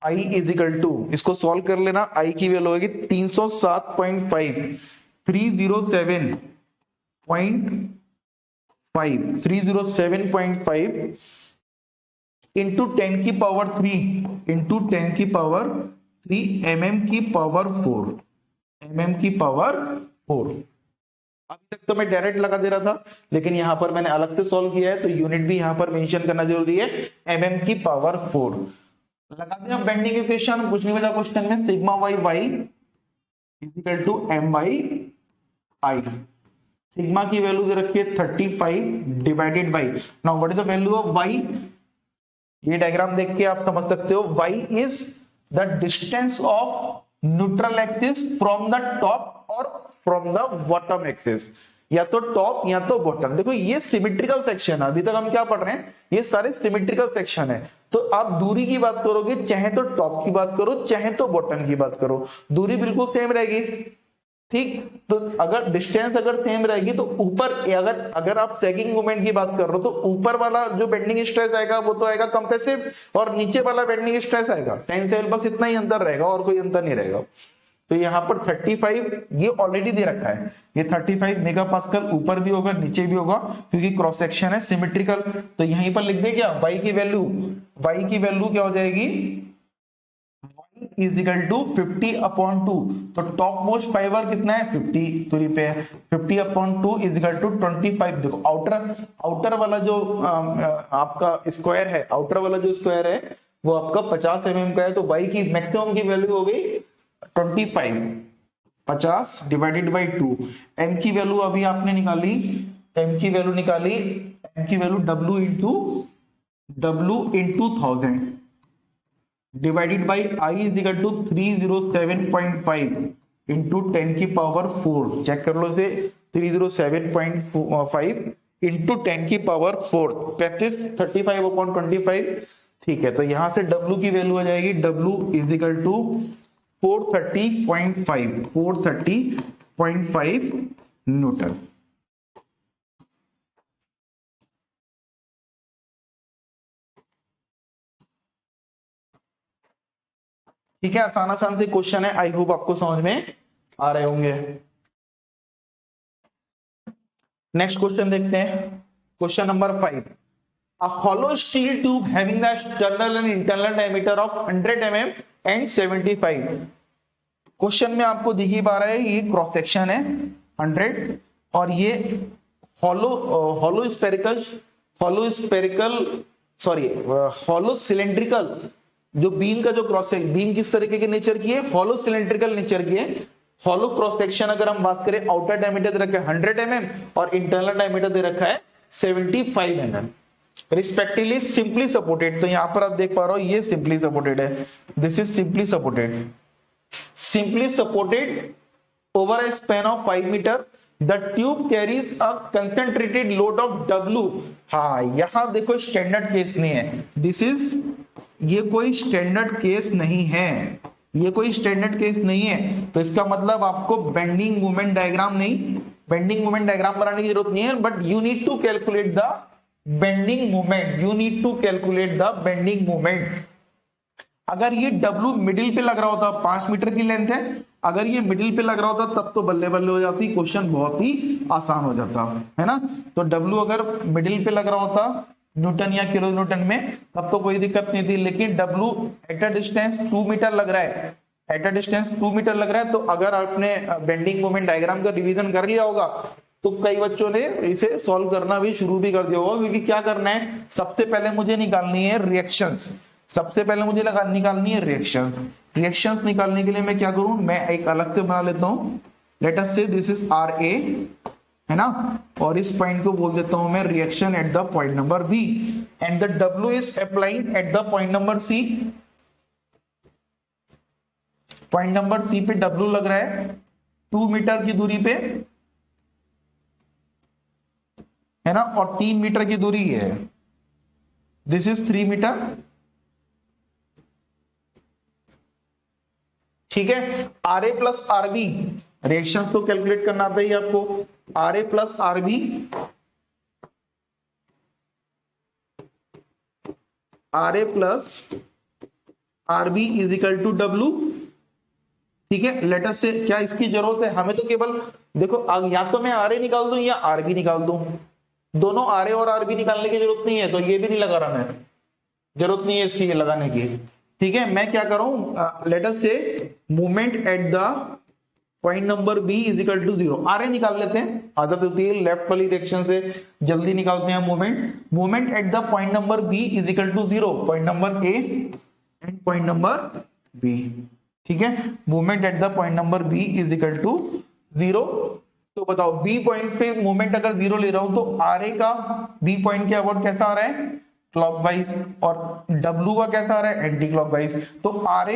आई इज इक्वल टू, इसको सॉल्व कर लेना, आई की वैल्यू होगी 307.5 307.5 इंटू 10 की पावर 3 इंटू 10 की पावर 3 mm की पावर 4, mm की पावर 4। अभी तक तो मैं डायरेक्ट लगा दे रहा था, लेकिन यहां पर मैंने अलग से सॉल्व किया है तो यूनिट भी यहां पर मेंशन करना जरूरी है, mm की पावर 4। लगा दें हम बेंडिंग इक्वेशन, कुछ नहीं बचा क्वेश्चन में, sigma y y is equal to m by I. Sigma की वैल्यू दे रखी है 35 divided by, now what is the value of y, ये डायग्राम देख के आप समझ सकते हो, y is the distance of neutral axis from the top और फ्रॉम द बॉटम एक्सिस, या तो टॉप या तो बॉटम। देखो ये सिमेट्रिकल सेक्शन है, अभी तक हम क्या पढ़ रहे हैं, ये सारे सिमेट्रिकल सेक्शन है। तो आप दूरी की बात करोगे, चाहे तो टॉप की बात करो चाहे तो बॉटम की बात करो, दूरी बिल्कुल सेम रहेगी, ठीक। तो अगर डिस्टेंस अगर सेम रहेगी तो ऊपर, अगर आप सैगिंग मोमेंट की बात कर रहे हो तो ऊपर वाला जो बेंडिंग स्ट्रेस आएगा वो तो आएगा कंप्रेसिव, और नीचे वाला बेंडिंग स्ट्रेस आएगा टेंसाइल, बस इतना ही अंतर रहेगा और कोई अंतर नहीं रहेगा। तो यहाँ पर 35 ये ऑलरेडी दे रखा है, ये 35 मेगापास्कल ऊपर भी होगा नीचे भी होगा क्योंकि क्रॉस सेक्शन है सिमेट्रिकल। तो यहीं पर लिख दे क्या, y की वैल्यू क्या हो जाएगी, y इज इक्वल टू 50/2। तो टॉप मोस्ट फाइबर कितना है 50 दूरी पे है, 50/2 इज इक्वल टू 25। देखो आउटर वाला जो आपका स्क्वायर है, आउटर वाला जो स्क्वायर है वो आपका 50 mm का है, तो y की मैक्सिमम की वैल्यू हो गई 25, 50 डिवाइडेड बाई 2। m की वैल्यू अभी आपने निकाली, m की value W into 1000 divided by I is equal to 307.5 into 10⁴ check कर लो इसे, 307.5 इंटू 10⁴ 35 35/25। ठीक है, तो यहां से W की वैल्यू आ जाएगी, W is equal to 430.5 newton. ठीक है, आसान आसान से क्वेश्चन है, आई होप आपको समझ में आ रहे होंगे। नेक्स्ट क्वेश्चन देखते हैं, question number 5। A hollow steel tube having the external and internal diameter of 100 mm and 75। Question में आपको दिख ही पा रहा है, ये क्रॉस सेक्शन है 100 और ये हॉलो सिलेंड्रिकल, जो बीम का जो क्रॉस सेक्शन, बीम किस तरीके के नेचर की है, हॉलो सिलेंड्रिकल नेचर की है। हॉलो क्रॉस सेक्शन अगर हम बात करें, आउटर डायमीटर दे रखा है 100 mm और इंटरनल डायमीटर दे रखा है 75 mm रिस्पेक्टिवली। सिंपली सपोर्टेड, तो यहां पर आप देख पा रहे हो ये सिंपली सपोर्टेड है, this is simply supported over a span of 5 meter, the tube carries a concentrated load of W। हाँ, यहां देखो स्टैंडर्ड केस नहीं है, दिस इज, ये कोई स्टैंडर्ड केस नहीं है, ये कोई स्टैंडर्ड केस नहीं है। तो इसका मतलब आपको बेंडिंग मोमेंट डायग्राम बनाने की जरूरत नहीं है, but you need to calculate the bending moment. अगर ये W मिडिल पे लग रहा होता, 5 मीटर की लेंथ है, अगर ये मिडिल पे लग रहा होता तब तो बल्ले बल्ले हो जाती, क्वेश्चन बहुत ही आसान हो जाता है ना। तो W अगर मिडिल पे लग रहा होता न्यूटन या किलो न्यूटन में, तब तो कोई दिक्कत नहीं थी, लेकिन W at a distance 2 metre लग रहा है, तो अगर आपने बेंडिंग मोमेंट डायग्राम का रिवीजन कर लिया होगा तो कई बच्चों ने इसे सॉल्व करना भी शुरू भी कर दिया होगा, क्योंकि क्या करना है, सबसे पहले मुझे निकालनी है रिएक्शंस, रिएक्शंस निकालने के लिए मैं क्या करूं, मैं एक अलग से बना लेता हूं, let us say this is RA है ना, और इस पॉइंट को बोल देता हूं मैं reaction at the point number B and the W is applied at the point number C। Point number C पे W लग रहा है 2 मीटर की दूरी पे, है ना, और 3 मीटर की दूरी है, दिस इज 3 मीटर। ठीक है, RA प्लस RB, रिएक्शंस तो कैलकुलेट करना आता ही आपको, RA plus RB is equal to W। ठीक है, लेट अस से, क्या इसकी जरूरत है हमें, तो केवल देखो, या तो मैं RA निकाल दूं या RB निकाल दूं, दोनों RA और RB निकालने की जरूरत नहीं है, तो ये भी नहीं लगा रहा मैं, जरूरत नहीं है इसकी लगाने की। ठीक है, मैं क्या करूं, let us say movement at the point number B is equal to 0, RA निकाल लेते हैं, आदत होती है लेफ्ट वाली डायरेक्शन से जल्दी निकालते हैं movement at the point number B is equal to 0, point number A and point number B। ठीक है, movement at the point number B is equal to 0। तो बताओ B पॉइंट पे मूवमेंट अगर 0 ले रहा हूं तो RA का B पॉइंट के अबाउट कैसा आ रहा है, क्लॉकवाइज, और W का कैसा आ रहा है, एंटी क्लॉकवाइज। तो RA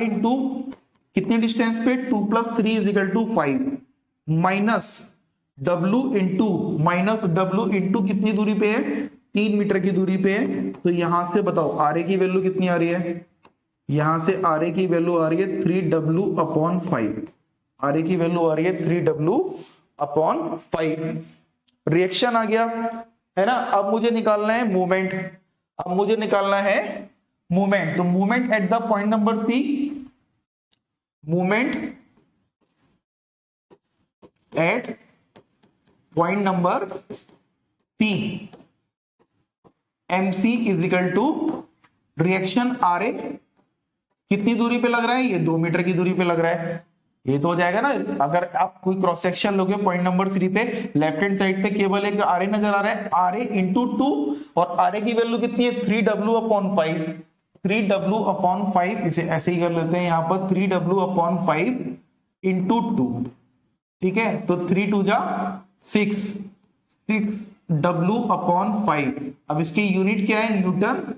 इंटू कितनी डिस्टेंस पे, 2 + 3 is equal to 5, minus W into कितनी दूरी पे है, 3 मीटर की दूरी पे है। तो यहां से बताओ RA की वैल्यू कितनी आ रही है, यहां से RA की वैल्यू आ रही है 3W/5, RA की वैल्यू आ रही है 3W/5। रिएक्शन आ गया है ना। अब मुझे निकालना है मूवमेंट, तो movement at the point number C, movement at point number P, MC is equal to reaction RA कितनी दूरी पे लग रहा है, ये 2 मीटर की दूरी पे लग रहा है, ये तो हो जाएगा ना। अगर आप कोई क्रॉस सेक्शन लोगे पॉइंट नंबर 3 पे, लेफ्ट हैंड साइड पे केवल एक RA नजर आ रहा है, RA इंटू 2, और RA की वैल्यू कितनी है, 3W/5, इसे ऐसे ही कर लेते हैं यहां पर, 3W/5 इंटू 2। ठीक है, तो 3 2 जा 6W/5। अब इसकी यूनिट क्या है, न्यूटन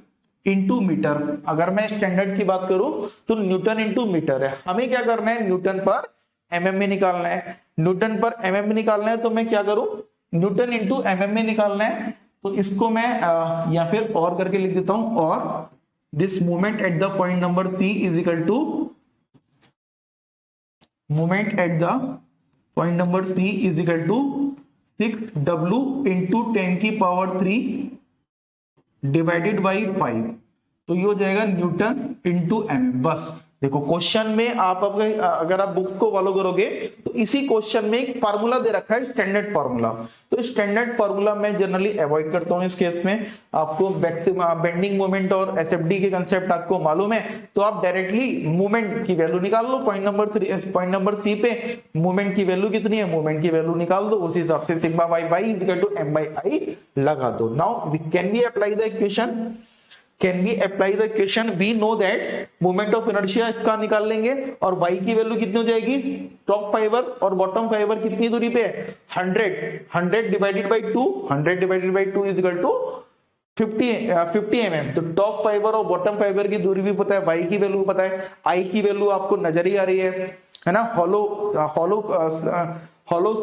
इंटू मीटर। अगर मैं स्टैंडर्ड की बात करूं तो न्यूटन इंटू मीटर है। हमें क्या करना है, न्यूटन पर एमएम में निकालना है। न्यूटन पर एमएम में निकालना है तो मैं क्या करूं, न्यूटन इंटू एमएम में निकालना है। तो इसको मैं या फिर और करके लिख देता हूं, और this moment at the point number C is equal to moment at the point number C is equal to 6W into 10⁻³ divided by 5। तो ये हो जाएगा न्यूटन इंटू एम। बस देखो क्वेश्चन में आप अगर आप बुक्स को फॉलो करोगे तो इसी क्वेश्चन में एक फार्मूला दे रखा है, स्टैंडर्ड फार्मूला। तो स्टैंडर्ड फार्मूला मैं जनरली अवॉइड करता हूं इस केस में। आपको बेंडिंग मोमेंट और एसएफडी के कंसेप्ट आपको मालूम है, तो आप डायरेक्टली मोमेंट की वैल्यू निकाल लो। पॉइंट नंबर सी पे मोमेंट की वैल्यू कितनी है, मोमेंट की वैल्यू निकाल दो, उस हिसाब से sigma y is equal to M by I लगा दो। Now can we apply the equation, can we apply the equation, we know that moment of inertia इसका निकाल लेंगे, और y की वैल्यू कितनी हो जाएगी, टॉप फाइबर और बॉटम फाइबर कितनी दूरी पे है, 100 divided by 2, 100 divided by 2 is equal to 50 mm। तो टॉप फाइबर और बॉटम फाइबर की दूरी भी पता है, y की वैल्यू पता है, I की वैल्यू आपको नजर ही आ रही है ना। हॉलो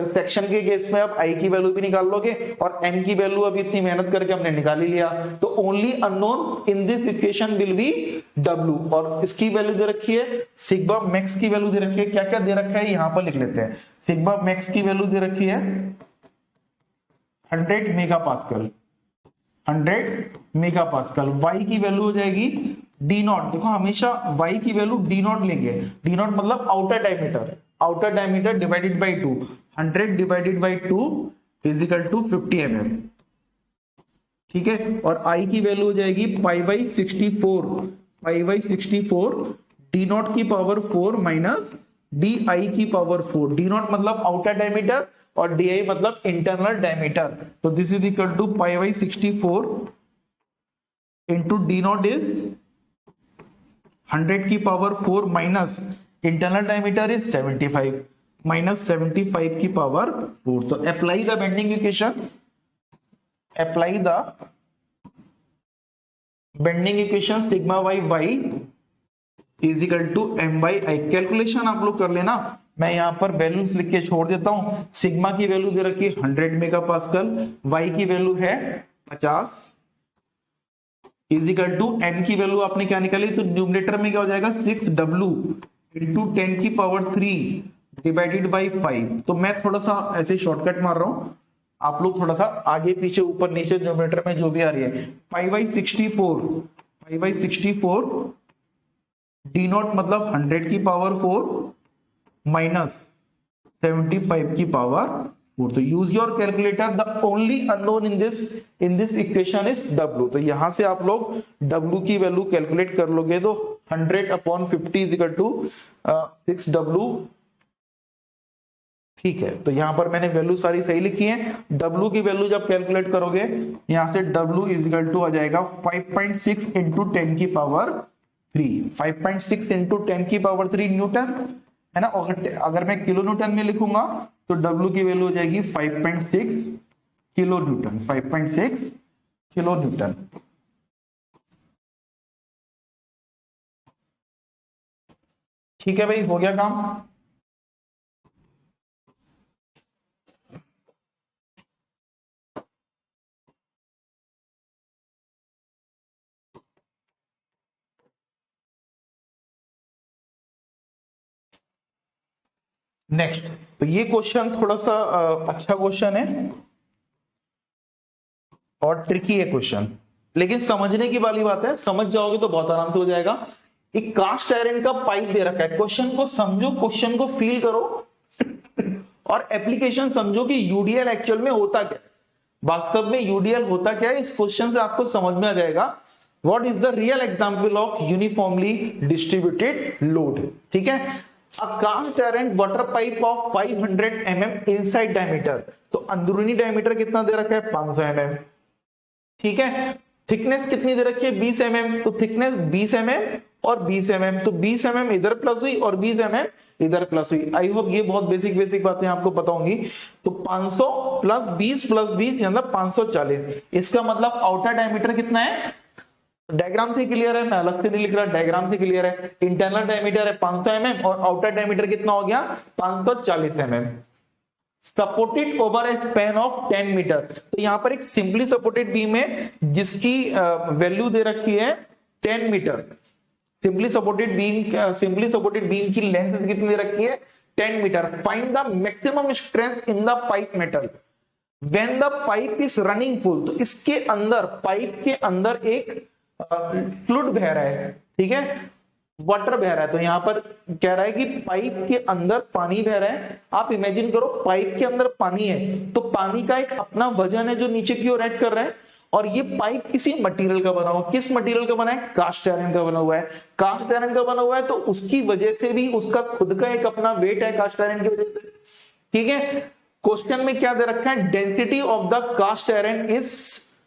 सेक्शन के केस में आप I की वैल्यू भी निकाल लोगे, और M की वैल्यू अभी इतनी मेहनत करके हमने निकाल ही लिया। तो only unknown in this equation will be W, और इसकी वैल्यू दे रखी है, सिग्मा मैक्स की वैल्यू दे रखी है। क्या क्या दे रखा है यहां पर लिख लेते हैं। सिग्मा मैक्स की वैल्यू दे रखी है 100 मेगापास्कल, 100 मेगापास्कल। Y की वैल्यू हो जाएगी डी नॉट। देखो हमेशा Y की वैल्यू डी नॉट लेंगे, डी नॉट मतलब outer diameter, outer diameter divided by 2, 100 divided by 2 is equal to 50 mm। ठीक है, और I की वैल्यू हो जाएगी pi by 64, pi by 64 D naught की पावर 4 माइनस डी आई की पावर 4। डी नॉट मतलब आउटर डायमीटर और डी आई मतलब इंटरनल डायमीटर। तो this is equal to pi by 64 into D naught is 100 की power 4 minus internal diameter is 75 minus 75 की power 4। तो apply the bending equation, apply the bending equation sigma y is equal to M by I. Calculation आप लोग कर लेना, मैं यहां पर वैल्यूज लिख के छोड़ देता हूं। सिग्मा की वैल्यू दे रखी है 100 मेगापास्कल, वाई की वैल्यू है 50 इज इक्वल टू एन की वैल्यू आपने क्या निकाली, तो न्यूमरेटर में क्या हो जाएगा 6W इंटू 10 की पावर 3 डिवाइडेड बाई 5। तो मैं थोड़ा सा ऐसे शॉर्टकट मार रहा हूं, आप लोग थोड़ा सा आगे पीछे ऊपर नीचे न्यूमरेटर में जो भी आ रही है। 5/64 डी नॉट मतलब 100 की पावर 4 माइनस 75 की पावर 4। तो use your calculator, the only unknown in this equation is W। तो यहां से आप लोग W की वैल्यू कैलकुलेट कर लोगे, तो 100/50 इज इक्वल टू 6W। ठीक है, तो यहां पर मैंने वैल्यू सारी सही लिखी है। W की वैल्यू जब कैलकुलेट करोगे यहां से W इज इक्वल टू आ जाएगा 5.6 इंटू 10 की पावर 3, 5.6 इंटू 10 की पावर 3 न्यूटन है ना। अगर मैं किलो न्यूटन में लिखूंगा तो W की वैल्यू हो जाएगी 5.6 किलो न्यूटन, 5.6 किलो न्यूटन। ठीक है भाई, हो गया काम। नेक्स्ट, तो ये क्वेश्चन थोड़ा सा अच्छा क्वेश्चन है और ट्रिकी है क्वेश्चन, लेकिन समझने की वाली बात है, समझ जाओगे तो बहुत आराम से हो जाएगा। एक कास्ट आयरन का पाइप दे रखा है, क्वेश्चन को समझो, क्वेश्चन को फील करो और एप्लीकेशन समझो कि यूडीएल एक्चुअल में होता क्या है, वास्तव में यूडीएल होता क्या है। इस क्वेश्चन से आपको समझ में आ जाएगा what is the real example of uniformly distributed load. ठीक है, A cast iron water pipe of 500 mm inside diameter, तो अंदरूनी डायमीटर कितना दे रखा है 500 mm। ठीक है, थिकनेस कितनी दे रखी है 20 mm, तो थिकनेस 20 mm और 20 mm, तो 20 mm इधर प्लस हुई और 20 mm इधर प्लस हुई। आई होप ये बहुत बेसिक बातें आपको पता होंगी। तो 500 प्लस 20 प्लस 20 मतलब 540। इसका मतलब आउटर डायमीटर कितना है डायग्राम से क्लियर है, मैं अलग से नहीं लिख रहा, डायग्राम से क्लियर है। इंटरनल डायमीटर है 500 mm और आउटर डायमीटर कितना हो गया 540 mm। Supported over a span of 10 metre. तो यहां पर एक सिंपली सपोर्टेड बीम है जिसकी वैल्यू दे रखी है 10 मीटर। सिंपली सपोर्टेड बीम की लेंथ कितनी दे रखी है 10 metre. Find the maximum stress in the pipe metal when the pipe is running full. तो इसके अंदर, पाइप के अंदर एक फ्लूइड बह रहा है, ठीक है, वाटर बह रहा है। तो यहां पर कह रहा है कि पाइप के अंदर पानी बह रहा है। आप इमेजिन करो पाइप के अंदर पानी है, तो पानी का एक अपना वजन है जो नीचे की ओर एक्ट कर रहा है, और ये पाइप किसी मटेरियल का बना हुआ। किस मटेरियल का बना है? कास्ट आयरन का बना हुआ है। कास्ट आयरन का बना हुआ है तो उसकी वजह से भी उसका खुद का एक अपना वेट है कास्ट आयरन की वजह से, ठीक है। क्वेश्चन में क्या दे रखा है? Density of the cast iron is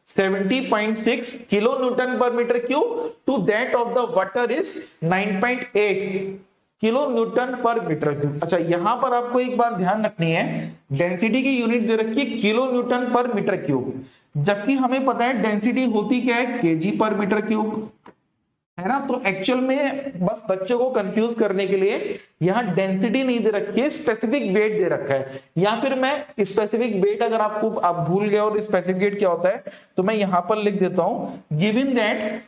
70.6 kilo newton पर metre cube to that of the water is 9.8 kilo newton पर मीटर क्यूब। अच्छा, यहां पर आपको एक बात ध्यान रखनी है, डेंसिटी की यूनिट दे रखी है किलो न्यूटन पर मीटर क्यूब, जबकि हमें पता है डेंसिटी होती क्या है? केजी पर मीटर क्यूब, है ना। तो एक्चुअल में बस बच्चों को कंफ्यूज करने के लिए यहां डेंसिटी नहीं दे रखी है, स्पेसिफिक वेट दे रखा है। या फिर मैं स्पेसिफिक वेट, अगर आप भूल गए और स्पेसिफिक वेट क्या होता है, तो मैं यहां पर लिख देता हूं, गिवन दैट,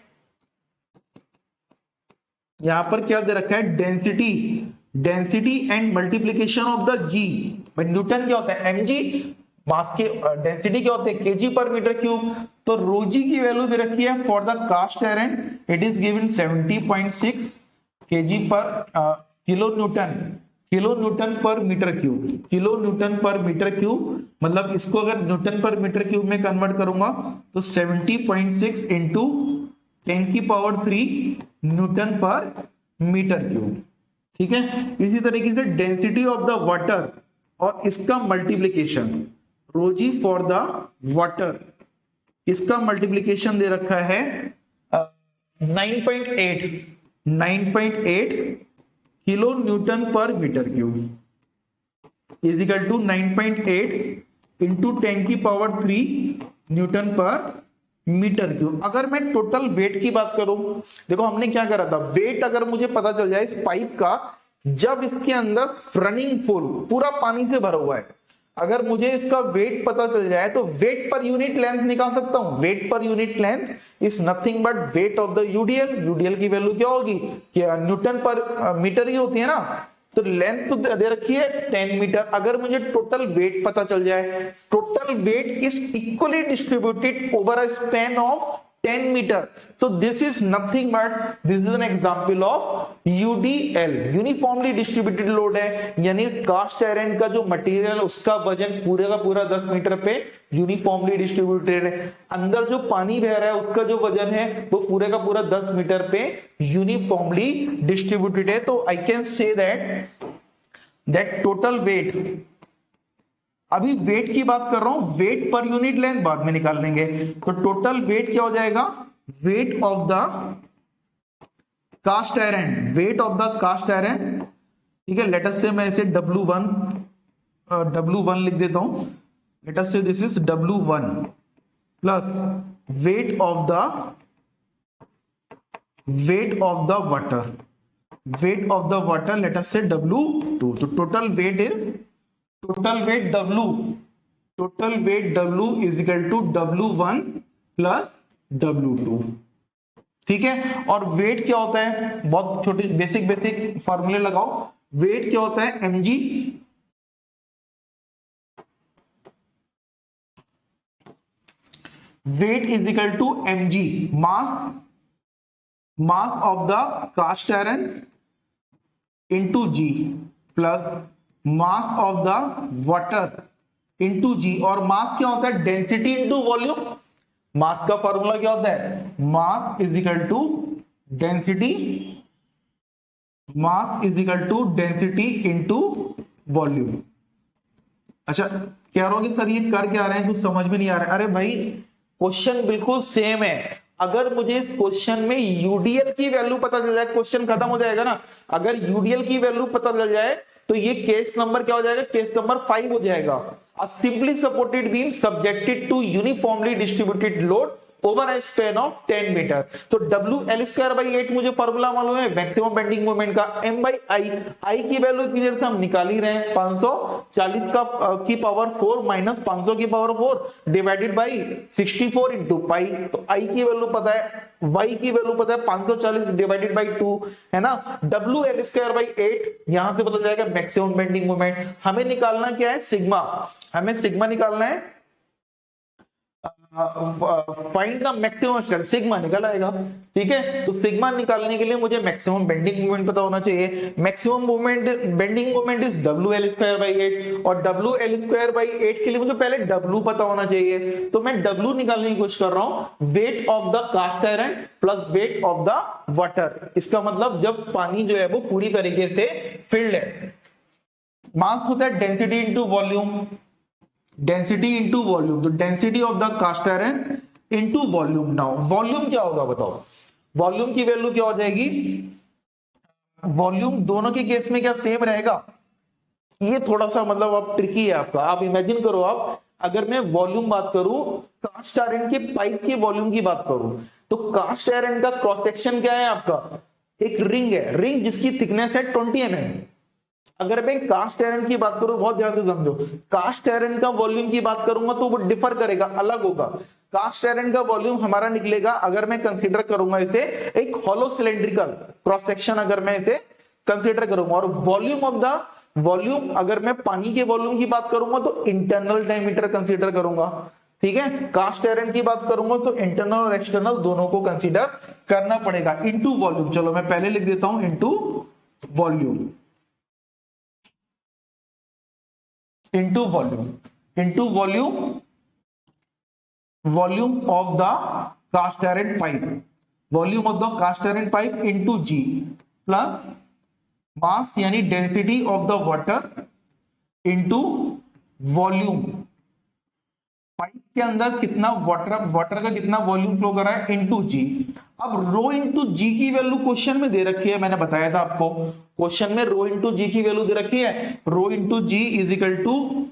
यहां पर क्या दे रखा है? Density and multiplication of the g. Newton क्या होता है? एमजी। मास के डेंसिटी क्या होते हैं? केजी पर मीटर क्यूब। तो रोजी की वैल्यू दे रखी है for the cast iron, it is given 70.6 KG पर किलो न्यूटन पर मीटर क्यूब। किलो न्यूटन पर मीटर क्यूब, मतलब इसको अगर न्यूटन पर मीटर क्यूब में कन्वर्ट करूंगा तो 70.6 इंटू 10 की पावर 3 न्यूटन पर मीटर क्यूब, ठीक है। इसी तरीके से डेंसिटी ऑफ द वाटर और इसका multiplication, rho g for the water, इसका मल्टीप्लीकेशन दे रखा है 9.8 किलो न्यूटन पर metre cube is equal to 9.8 into 10 की पावर 3 न्यूटन पर मीटर क्यूब। अगर मैं टोटल वेट की बात करूं, देखो हमने क्या करा था, वेट अगर मुझे पता चल जाए इस पाइप का, जब इसके अंदर रनिंग फुल पूरा पानी से भरा हुआ है, अगर मुझे इसका वेट पता चल जाए तो वेट पर यूनिट लेंथ निकाल सकता हूं। वेट पर unit length is nothing but weight of the UDL. UDL की वैल्यू क्या होगी? क्या न्यूटन पर मीटर ही होती है ना। तो लेंथ तो दे रखी है 10 मीटर। अगर मुझे टोटल वेट पता चल जाए, total weight is equally distributed over a span of 10 metre, तो this is nothing but this is an example of UDL, uniformly distributed load है। यानी कास्ट आयरन का जो मटेरियल उसका वजन पूरे का पूरा 10 मीटर पे यूनिफॉर्मली डिस्ट्रीब्यूटेड है। अंदर जो पानी बह रहा है उसका जो वजन है वो पूरे का पूरा 10 मीटर पे यूनिफॉर्मली डिस्ट्रीब्यूटेड है। तो I can say that total weight, अभी वेट की बात कर रहा हूं, वेट पर यूनिट लेंथ बाद में निकाल लेंगे। तो टोटल वेट क्या हो जाएगा? Weight of the cast iron, weight of the cast iron, ठीक है। लेट अस से मैं इसे W1 लिख देता हूं। Let us say this is W1 plus weight of the water, let us say W2। तो total weight W is equal to W1 plus W2, ठीक है। और वेट क्या होता है? बहुत छोटे बेसिक फॉर्मूले लगाओ। वेट क्या होता है? mg weight is equal to mg, mass of the cast iron into g plus mass of the water into g. और मास क्या होता है? Density into volume. मास का फॉर्मूला क्या होता है? Mass is equal to density into volume. अच्छा, कह रहा हूं कि सर ये कर क्या रहे हैं, कुछ समझ में नहीं आ रहा है। अरे भाई, क्वेश्चन बिल्कुल सेम है। अगर मुझे इस क्वेश्चन में यूडीएल की वैल्यू पता चल जाए, क्वेश्चन खत्म हो जाएगा ना। अगर यूडीएल की वैल्यू पता चल जाए तो ये केस नंबर क्या हो जाएगा? केस नंबर 5 हो जाएगा। A simply supported beam subjected to uniformly distributed load over a span of 10 metre. तो डब्ल्यू एल स्क्वायर बाई 8 मुझे फॉर्मूला मालूम है मैक्सिमम बेंडिंग मोमेंट का, एम बाई आई, आई की वैल्यू इतनी देर से हम निकाल ही रहे हैं 540 का की पावर 4 माइनस 500 की power 4 divided by 64 into pi. तो आई की वैल्यू पता है, वाई की वैल्यू पता है 540 डिवाइडेड बाई 2 है ना। डब्ल्यू एल स्क्वायर बाई 8 यहां से पता जाएगा मैक्सिमम बेंडिंग मोमेंट। हमें निकालना क्या है, सिग्मा, हमें सिग्मा निकालना है, find the maximum strength, sigma निकल आएगा। ठीक है, तो सिग्मा निकालने के लिए मुझे मैक्सिमम बेंडिंग मोमेंट पता होना चाहिए। Maximum moment bending moment is W L square by 8 और डब्ल्यू एल स्क्वायर बाई 8 के लिए मुझे पहले डब्ल्यू पता होना चाहिए। तो मैं डब्ल्यू निकालने की कोशिश कर रहा हूं, weight of the cast iron plus weight of the water. इसका मतलब जब पानी जो है वो पूरी तरीके से फिल्ड है। मास होता है density into volume, density into volume, तो density of the cast iron into volume. Now volume क्या होगा बताओ, वॉल्यूम की वैल्यू क्या हो जाएगी, वॉल्यूम दोनों के केस में क्या सेम रहेगा, ये थोड़ा सा मतलब अब ट्रिकी है आपका। आप इमेजिन करो, आप अगर मैं वॉल्यूम बात करूं, कास्ट आयरन के पाइप की वॉल्यूम की बात करूं, तो कास्ट आयरन का क्रॉस सेक्शन क्या है आपका, एक रिंग है, रिंग जिसकी थिकनेस है 20 mm। अगर मैं कास्ट आयरन की बात करूं, बहुत ध्यान से समझो, कास्ट आयरन का वॉल्यूम की बात करूंगा तो वो डिफर करेगा, अलग होगा। कास्ट आयरन का वॉल्यूम हमारा निकलेगा, अगर मैं कंसीडर करूंगा इसे एक हॉलो सिलेंड्रिकल क्रॉस सेक्शन, अगर मैं इसे कंसीडर करूंगा, और वॉल्यूम ऑफ द वॉल्यूम अगर मैं पानी के वॉल्यूम की बात करूंगा तो इंटरनल डायमीटर कंसीडर करूंगा। ठीक है, कास्ट आयरन की बात करूंगा तो इंटरनल और एक्सटर्नल दोनों को कंसीडर करना पड़ेगा। इनटू वॉल्यूम, चलो मैं पहले लिख देता हूं into volume, into volume volume of the cast iron pipe, volume of the cast iron pipe into G plus mass यानी density of the water into volume, pipe के अंदर कितना वाटर का कितना वॉल्यूम फ्लो कर रहा है इनटू जी। अब रो इनटू जी की वैल्यू क्वेश्चन में दे रखी है, मैंने बताया था आपको क्वेश्चन में रो इनटू जी की वैल्यू दे रखी है, रो into ji is equal to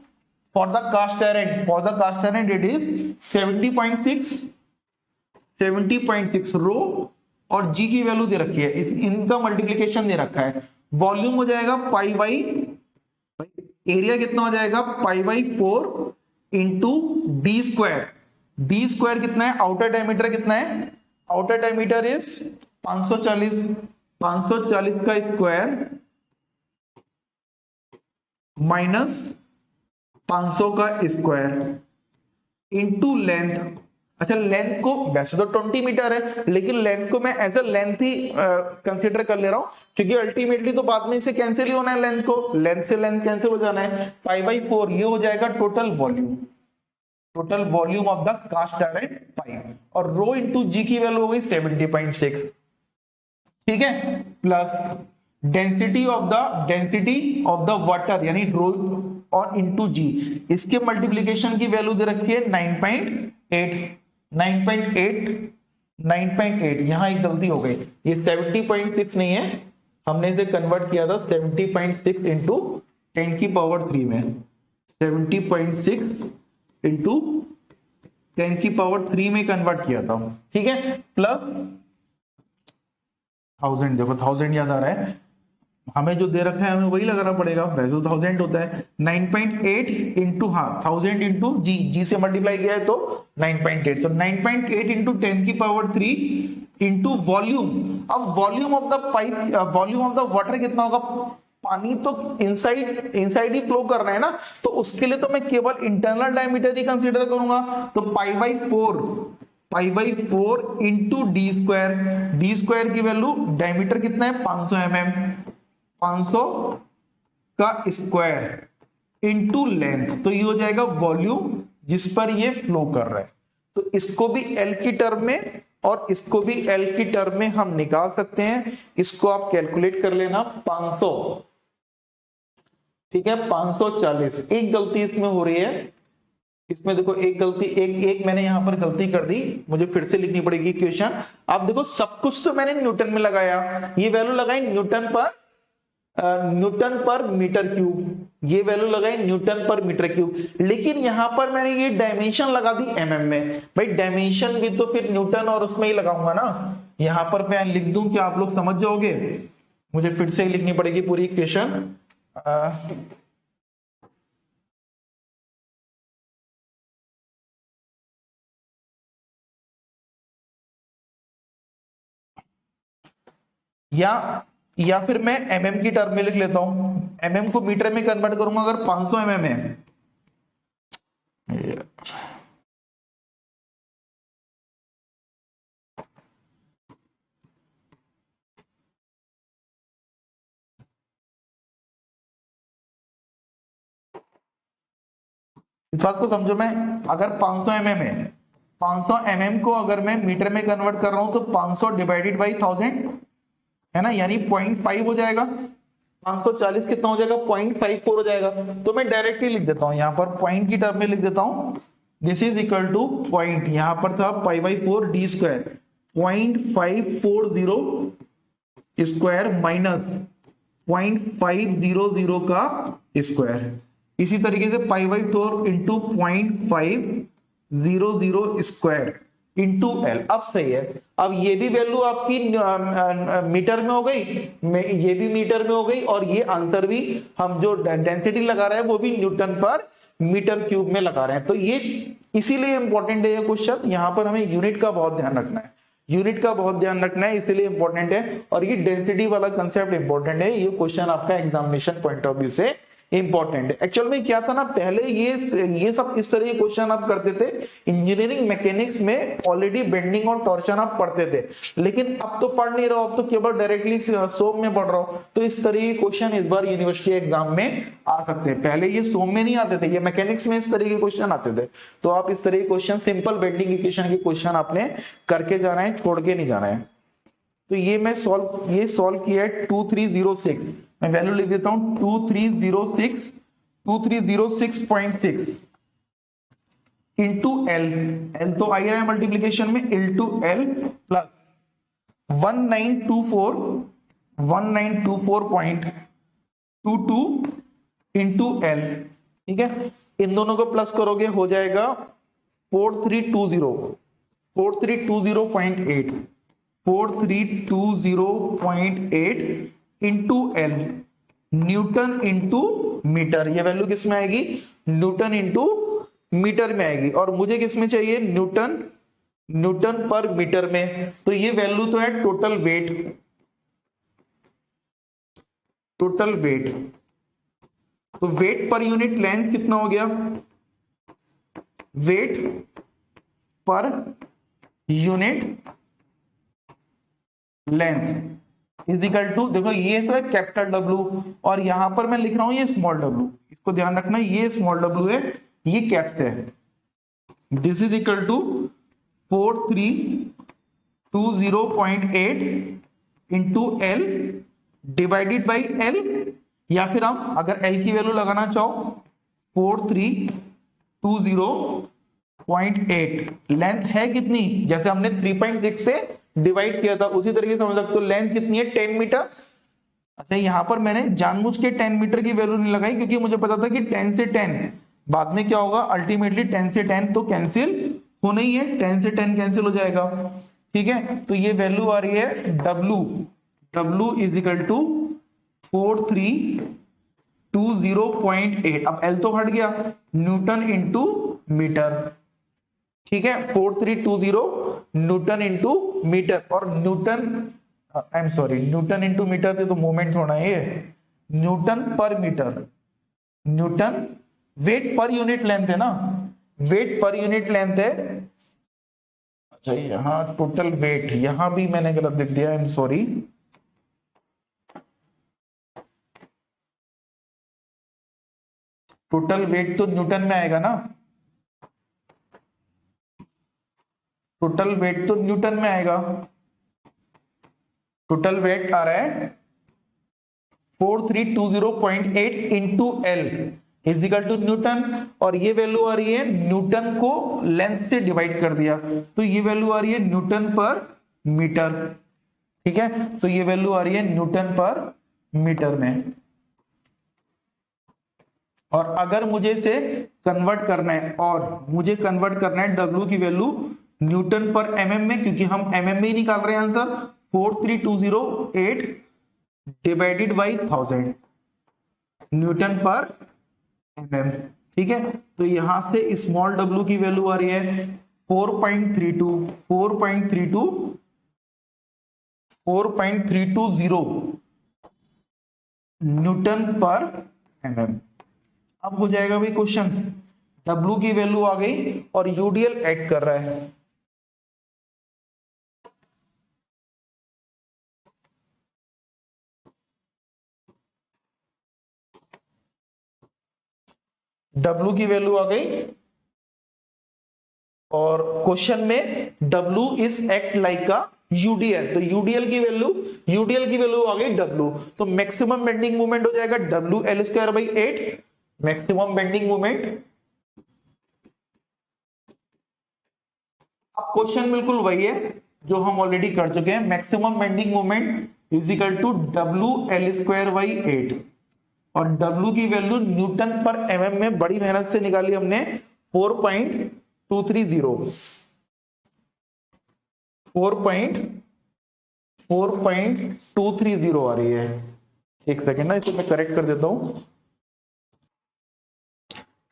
for the cast iron it is 70.6 रो और जी की वैल्यू दे रखी है, इनका मल्टीप्लीकेशन दे रखा है। वॉल्यूम हो जाएगा पाई बाई, एरिया कितना हो जाएगा pi by 4 into D square. D square कितना है, आउटर डायमीटर कितना है, आउटर डायमीटर इज 540 का स्क्वायर माइनस 500 का स्क्वायर इंटू लेंथ। अच्छा, लेंथ को वैसे तो 20 मीटर है, लेकिन लेंथ को मैं एज अ लेंथ ही कंसीडर कर ले रहा हूं, क्योंकि अल्टीमेटली तो बाद में इसे कैंसिल ही होना है, लेंथ को लेंथ से लेंथ कैंसिल हो जाना है। पाई बाई 4 ये हो जाएगा total volume of the cast iron pipe, और रो इंटू जी की वैल्यू हो गई 70.6। ठीक है, plus density of the water यानी रो और इंटू जी, इसके मल्टीप्लीकेशन की वैल्यू दे रखी है 9.8। यहां एक गलती हो गई, ये 70.6 नहीं है, हमने इसे कन्वर्ट किया था 70.6 इंटू 10 की पावर 3 में, 70.6 इंटू 10 की पावर 3 में कन्वर्ट किया था। ठीक है, प्लस 1000, देखो 1000 याद आ रहा है, हमें जो दे रखा है हमें वही लगाना पड़ेगा, वैसे 1000 होता है। 9.8 इंटू 1000 इंटू जी से मल्टीप्लाई किया है तो 9.8, तो 9.8 इंटू 10 की पावर 3 इंटू वॉल्यूम। अब volume of the pipe, volume of the water कितना होगा, पानी तो इनसाइड ही फ्लो कर रहा है ना, तो उसके लिए तो मैं केवल इंटरनल डायमीटर ही कंसीडर करूंगा, तो pi by 4 into D square की वैल्यू, डायमीटर कितना है 500 mm, 500 का स्क्वायर इंटू लेंथ, तो ये हो जाएगा वॉल्यूम जिस पर ये फ्लो कर रहा है। तो इसको भी एल की टर्म में और इसको भी एल की टर्म में हम निकाल सकते हैं। इसको आप कैलकुलेट कर लेना 500, ठीक है 540। एक गलती इसमें हो रही है, इसमें देखो एक गलती, एक मैंने यहां पर गलती कर दी, मुझे फिर से लिखनी पड़ेगी इक्वेशन। आप देखो सब कुछ तो मैंने न्यूटन में लगाया, ये वैल्यू लगाई न्यूटन पर न्यूटन पर मीटर क्यूब, ये वैल्यू लगाई न्यूटन पर मीटर क्यूब, लेकिन यहां पर मैंने ये डायमेंशन लगा दी एमएम में। भाई डायमेंशन भी तो फिर न्यूटन और उसमें ही लगाऊंगा ना, यहां पर मैं लिख दूं कि आप लोग समझ जाओगे, मुझे फिर से लिखनी पड़ेगी पूरी इक्वेशन। या फिर मैं एमएम की टर्म में लिख लेता हूं, एमएम को मीटर में कन्वर्ट करूंगा अगर 500 एमएम है। इस बात को समझो, मैं अगर 500 एमएम है, 500 एमएम को अगर मैं मीटर में कन्वर्ट कर रहा हूं तो 500 डिवाइडेड बाई 1000 है ना, यानी 0.5 हो जाएगा। 540 कितना हो जाएगा, 0.54 हो जाएगा। तो मैं डायरेक्टली लिख देता हूं, यहां पर पॉइंट की टर्म में लिख देता हूं, this is equal two point, यहां पर था π/4 डी स्क्वायर, 0.540 स्क्वायर माइनस 0.500 का स्क्वायर। इसी तरीके से π/4 इंटू 0.500 स्क्वायर इंटू एल। अब सही है, अब ये भी वैल्यू आपकी मीटर में हो गई, ये भी मीटर में हो गई, और ये आंसर भी हम जो डेंसिटी लगा रहे हैं वो भी न्यूटन पर मीटर क्यूब में लगा रहे हैं। तो ये इसीलिए इंपॉर्टेंट है ये क्वेश्चन, यहां पर हमें यूनिट का बहुत ध्यान रखना है, यूनिट का बहुत ध्यान रखना है, इसीलिए इंपॉर्टेंट है। और ये डेंसिटी वाला कंसेप्ट इंपॉर्टेंट है, ये क्वेश्चन आपका एग्जामिनेशन पॉइंट ऑफ व्यू से इंपॉर्टेंट है। एक्चुअल में क्या था ना, पहले ये सब इस तरह के क्वेश्चन आप करते थे, इंजीनियरिंग मैकेनिक्स में ऑलरेडी बेंडिंग और टॉर्शन आप पढ़ते थे, लेकिन अब तो पढ़ नहीं रहे हो, अब तो केवल डायरेक्टली सोम में पढ़ रहे हो। तो इस तरह के क्वेश्चन इस बार यूनिवर्सिटी एग्जाम में आ सकते हैं, पहले ये सोम में नहीं आते थे, ये मैकेनिक्स में इस तरह के क्वेश्चन आते थे। तो आप इस तरह के क्वेश्चन, सिंपल बेंडिंग इक्वेशन के क्वेश्चन आपने करके जाना है, छोड़ के नहीं जाना है। तो ये मैं सॉल्व किया है 2306, मैं वैल्यू लिख देता हूं 2306 इंटू एल, एल तो आई रहा है मल्टीप्लीकेशन में, into L plus 1924.22 into L. ठीक है, इन दोनों को प्लस करोगे हो जाएगा 4320.8 into L, newton into metre. ये वैल्यू किस में आएगी, न्यूटन इंटू मीटर में आएगी, और मुझे किस में चाहिए, न्यूटन पर मीटर में। तो ये वैल्यू तो है टोटल वेट। तो वेट पर यूनिट लेंथ कितना हो गया, वेट पर यूनिट लेंथ इजिकल टू, देखो ये तो है कैपिटल डब्ल्यू, और यहां पर मैं लिख रहा हूं ये स्मॉल डब्ल्यू, इसको ध्यान रखना, ये स्मॉल डब्ल्यू है, ये कैप्स है। This is equal to 4320.8 into L divided by L, या फिर हम अगर एल की वैल्यू लगाना चाहो 4320.8, लेंथ है कितनी, जैसे हमने 3.6 से डिवाइड किया था उसी तरीके से समझ सकते हो, लेंथ कितनी है 10 मीटर। अच्छा, यहां पर मैंने जानबूझ के 10 मीटर की वैल्यू नहीं लगाई, क्योंकि मुझे पता था कि 10 से 10 बाद में क्या होगा, अल्टीमेटली 10 से 10 तो कैंसिल होना ही है, 10 से 10 कैंसिल हो जाएगा। ठीक है, तो ये वैल्यू आ रही है W इज इक्वल टू 4320.8, अब एल तो हट गया, न्यूटन इंटू मीटर। ठीक है, 4320 न्यूटन इंटू मीटर, और न्यूटन इंटू मीटर से तो मोमेंट होना है, ये न्यूटन पर मीटर, न्यूटन वेट पर यूनिट लेंथ है ना, वेट पर यूनिट लेंथ है। अच्छा, यहां टोटल वेट, यहां भी मैंने गलत लिख दिया, आई एम सॉरी। टोटल वेट तो न्यूटन में आएगा ना, टोटल वेट तो न्यूटन में आएगा, टोटल वेट आ रहा है 4320.8 into L is equal to newton, और ये वैल्यू आ रही है, न्यूटन को लेंथ से डिवाइड कर दिया, तो ये वैल्यू आ रही है न्यूटन पर मीटर। ठीक है, तो ये वैल्यू आ रही है न्यूटन पर मीटर में। और अगर मुझे इसे कन्वर्ट करना है, और मुझे कन्वर्ट करना है W की वैल्यू न्यूटन पर mm में, क्योंकि हम mm में ही निकाल रहे हैं आंसर, 43208 डिवाइडेड बाई 1000 न्यूटन पर mm। ठीक है, तो यहां से स्मॉल w की वैल्यू आ रही है 4.320 न्यूटन पर mm। अब हो जाएगा भाई क्वेश्चन, W की वैल्यू आ गई और यूडीएल ऐड कर रहा है। W की वैल्यू आ गई और क्वेश्चन में W इज एक्ट लाइक का यूडीएल, तो यूडीएल की वैल्यू आ गई W, तो मैक्सिमम बेंडिंग मोमेंट हो जाएगा WL²/8। मैक्सिमम बेंडिंग मोमेंट, अब क्वेश्चन बिल्कुल वही है जो हम ऑलरेडी कर चुके हैं। Maximum bending moment is equal to WL²/8 और W की वैल्यू न्यूटन पर mm में बड़ी मेहनत से निकाली हमने 4.230 आ रही है। एक सेकेंड ना, इसे मैं करेक्ट कर देता हूं,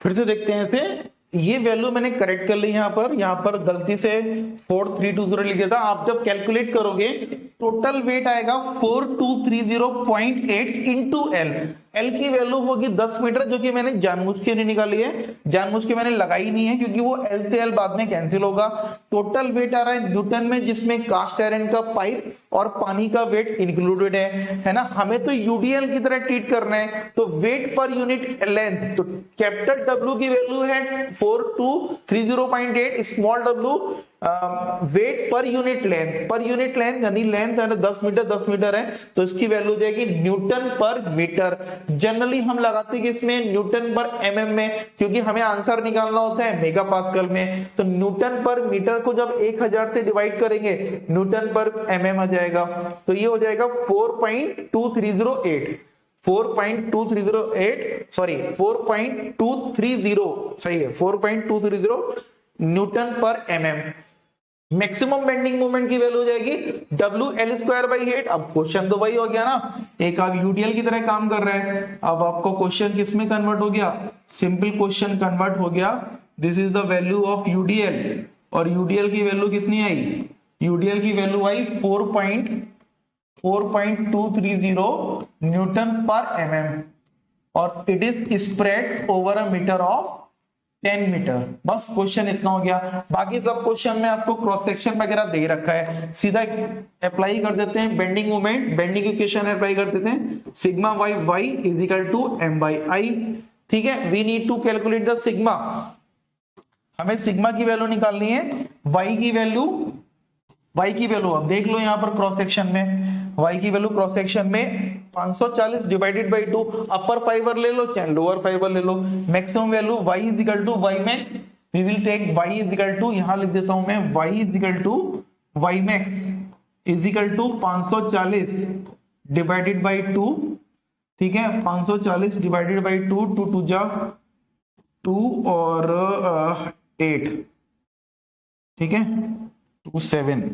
फिर से देखते हैं इसे। ये वैल्यू मैंने करेक्ट कर ली, यहां पर गलती से 4320 लिख दिया था। आप जब कैलकुलेट करोगे टोटल वेट आएगा 4230.8 इंटू एल। एल की वैल्यू होगी 10 मीटर, जो कि मैंने जानबूझ के नहीं निकाली है, जानबूझ के मैंने लगाई नहीं है, क्योंकि वो एल से एल बाद में कैंसिल होगा। टोटल वेट आ रहा है न्यूटन में, जिसमें कास्ट आयरन का पाइप और पानी का वेट इंक्लूडेड है ना। हमें तो यूडीएल की तरह ट्रीट करना है, तो वेट पर यूनिट लेंथ, तो कैपिटल डब्ल्यू की वैल्यू है 4230.8, स्मॉल डब्ल्यू वेट पर यूनिट लेंथ यानी लेंथ है ना 10 मीटर है, तो इसकी वैल्यू जाएगी न्यूटन पर मीटर। जनरली हम लगाते हैं कि इसमें न्यूटन पर mm में, क्योंकि हमें आंसर निकालना होता है मेगा पास्कल में, तो न्यूटन पर मीटर को जब 1000 से डिवाइड करेंगे न्यूटन पर mm आ जाएगा, तो ये हो जाएगा 4.230 सही है, 4.230 न्यूटन पर mm। मैक्सिमम बेंडिंग मोमेंट की वैल्यू हो जाएगी WL²/8। अब क्वेश्चन तो वही हो गया ना, एक आप यूडीएल की तरह काम कर रहे हैं। अब आपको क्वेश्चन किस में कन्वर्ट हो गया, सिंपल क्वेश्चन कन्वर्ट हो गया, this is the value of UDL, और यूडीएल की वैल्यू कितनी आई, यूडीएल की वैल्यू आई 4.230 न्यूटन पर mm, और it is spread over a metre of 10 metre. बस क्वेश्चन इतना हो गया, बाकी सब क्वेश्चन में आपको क्रॉस सेक्शन वगैरह दे रखा है, सीधा अप्लाई कर देते हैं bending moment, bending equation apply कर देते हैं, sigma y y is equal to m by I. ठीक है, we need to calculate the sigma, हमें सिग्मा की वैल्यू निकालनी है। y की वैल्यू अब देख लो यहाँ पर क्रॉस सेक्शन में, y की वैल्यू क्रॉस सेक्शन में 540 डिवाइडेड बाई 2, अपर फाइबर ले लो चाहे लोअर फाइबर ले लो, maximum value y is equal to y max, we will take y is equal to, यहां लिख देता हूं मैं y is equal to y max is equal to 540 divided by 2। ठीक है, 540 डिवाइडेड बाई 2, 2 2 जा 2 और 8, ठीक है 270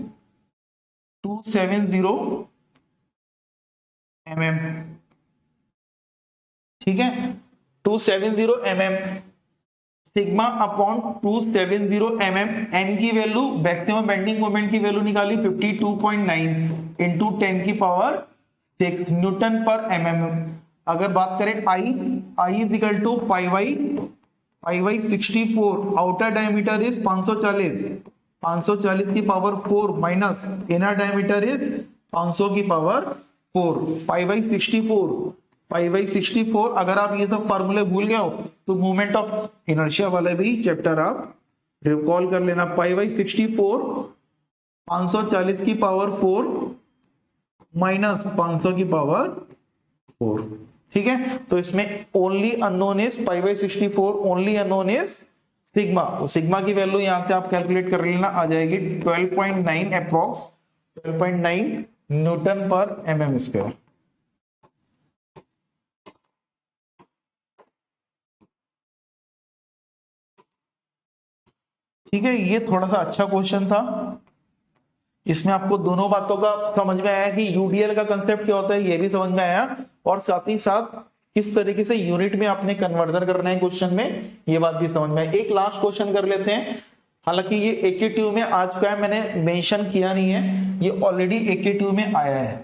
mm, ठीक है 270 mm, sigma upon 270 mm, m की वैल्यू मैक्सिमम बेंडिंग मोमेंट की वैल्यू निकाली 52.9 इंटू 10 की पावर 6 न्यूटन पर mm। अगर बात करें I is equal to pi y 64, outer diameter is 540 की power 4 minus inner diameter is 500 की पावर 4, पाई बाई 64। अगर आप ये सब फार्मूले भूल गए हो तो मूवमेंट ऑफ इनर्शिया वाले भी चैप्टर आप रिकॉल कर लेना। पाई बाई 64 540 की पावर 4 माइनस 500 की पावर 4। ठीक है, तो इसमें only unknown is pi by 64, only unknown is sigma. तो सिग्मा की वैल्यू यहां से आप कैलकुलेट कर लेना, आ जाएगी 12.9 अप्रॉक्स 12.9 न्यूटन पर mm स्क्वायर। ठीक है, ये थोड़ा सा अच्छा क्वेश्चन था। इसमें आपको दोनों बातों का समझ में आया कि यूडीएल का कंसेप्ट क्या होता है, ये भी समझ में आया, और साथ ही साथ किस तरीके से यूनिट में आपने कन्वर्जन करना है क्वेश्चन में, ये बात भी समझ में आई। एक लास्ट क्वेश्चन कर लेते हैं, हालांकि ये एके2 में आज का है, मैंने मेंशन किया नहीं है, ये ऑलरेडी एके2 में आया है,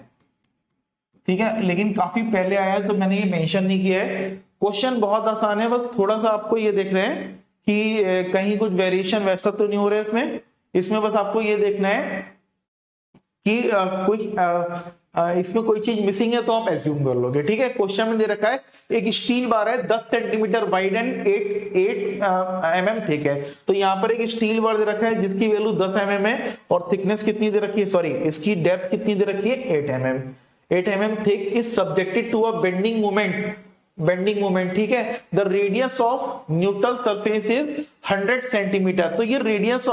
ठीक है, लेकिन काफी पहले आया है तो मैंने ये मेंशन नहीं किया है। क्वेश्चन बहुत आसान है, बस थोड़ा सा आपको ये देख रहे हैं कि कहीं कुछ वेरिएशन वैसा तो नहीं हो रहा है इसमें। इसमें बस आपको ये देखना है कि इसमें कोई चीज मिसिंग है तो आप एज्यूम कर लोगे, ठीक है। क्वेश्चन में दे रखा है एक स्टील बार है 10 centimetre wide and 8 mm thick है। तो यहाँ पर एक स्टील बार दे रखा है जिसकी वैल्यू 10 mm है और थिकनेस कितनी दे रखी है, सॉरी इसकी डेप्थ कितनी दे रखी है 8 mm। 8 mm thick is subjected to a bending moment, ठीक है। The radius of neutral surface is 100 centimetre. तो ये रेडियस,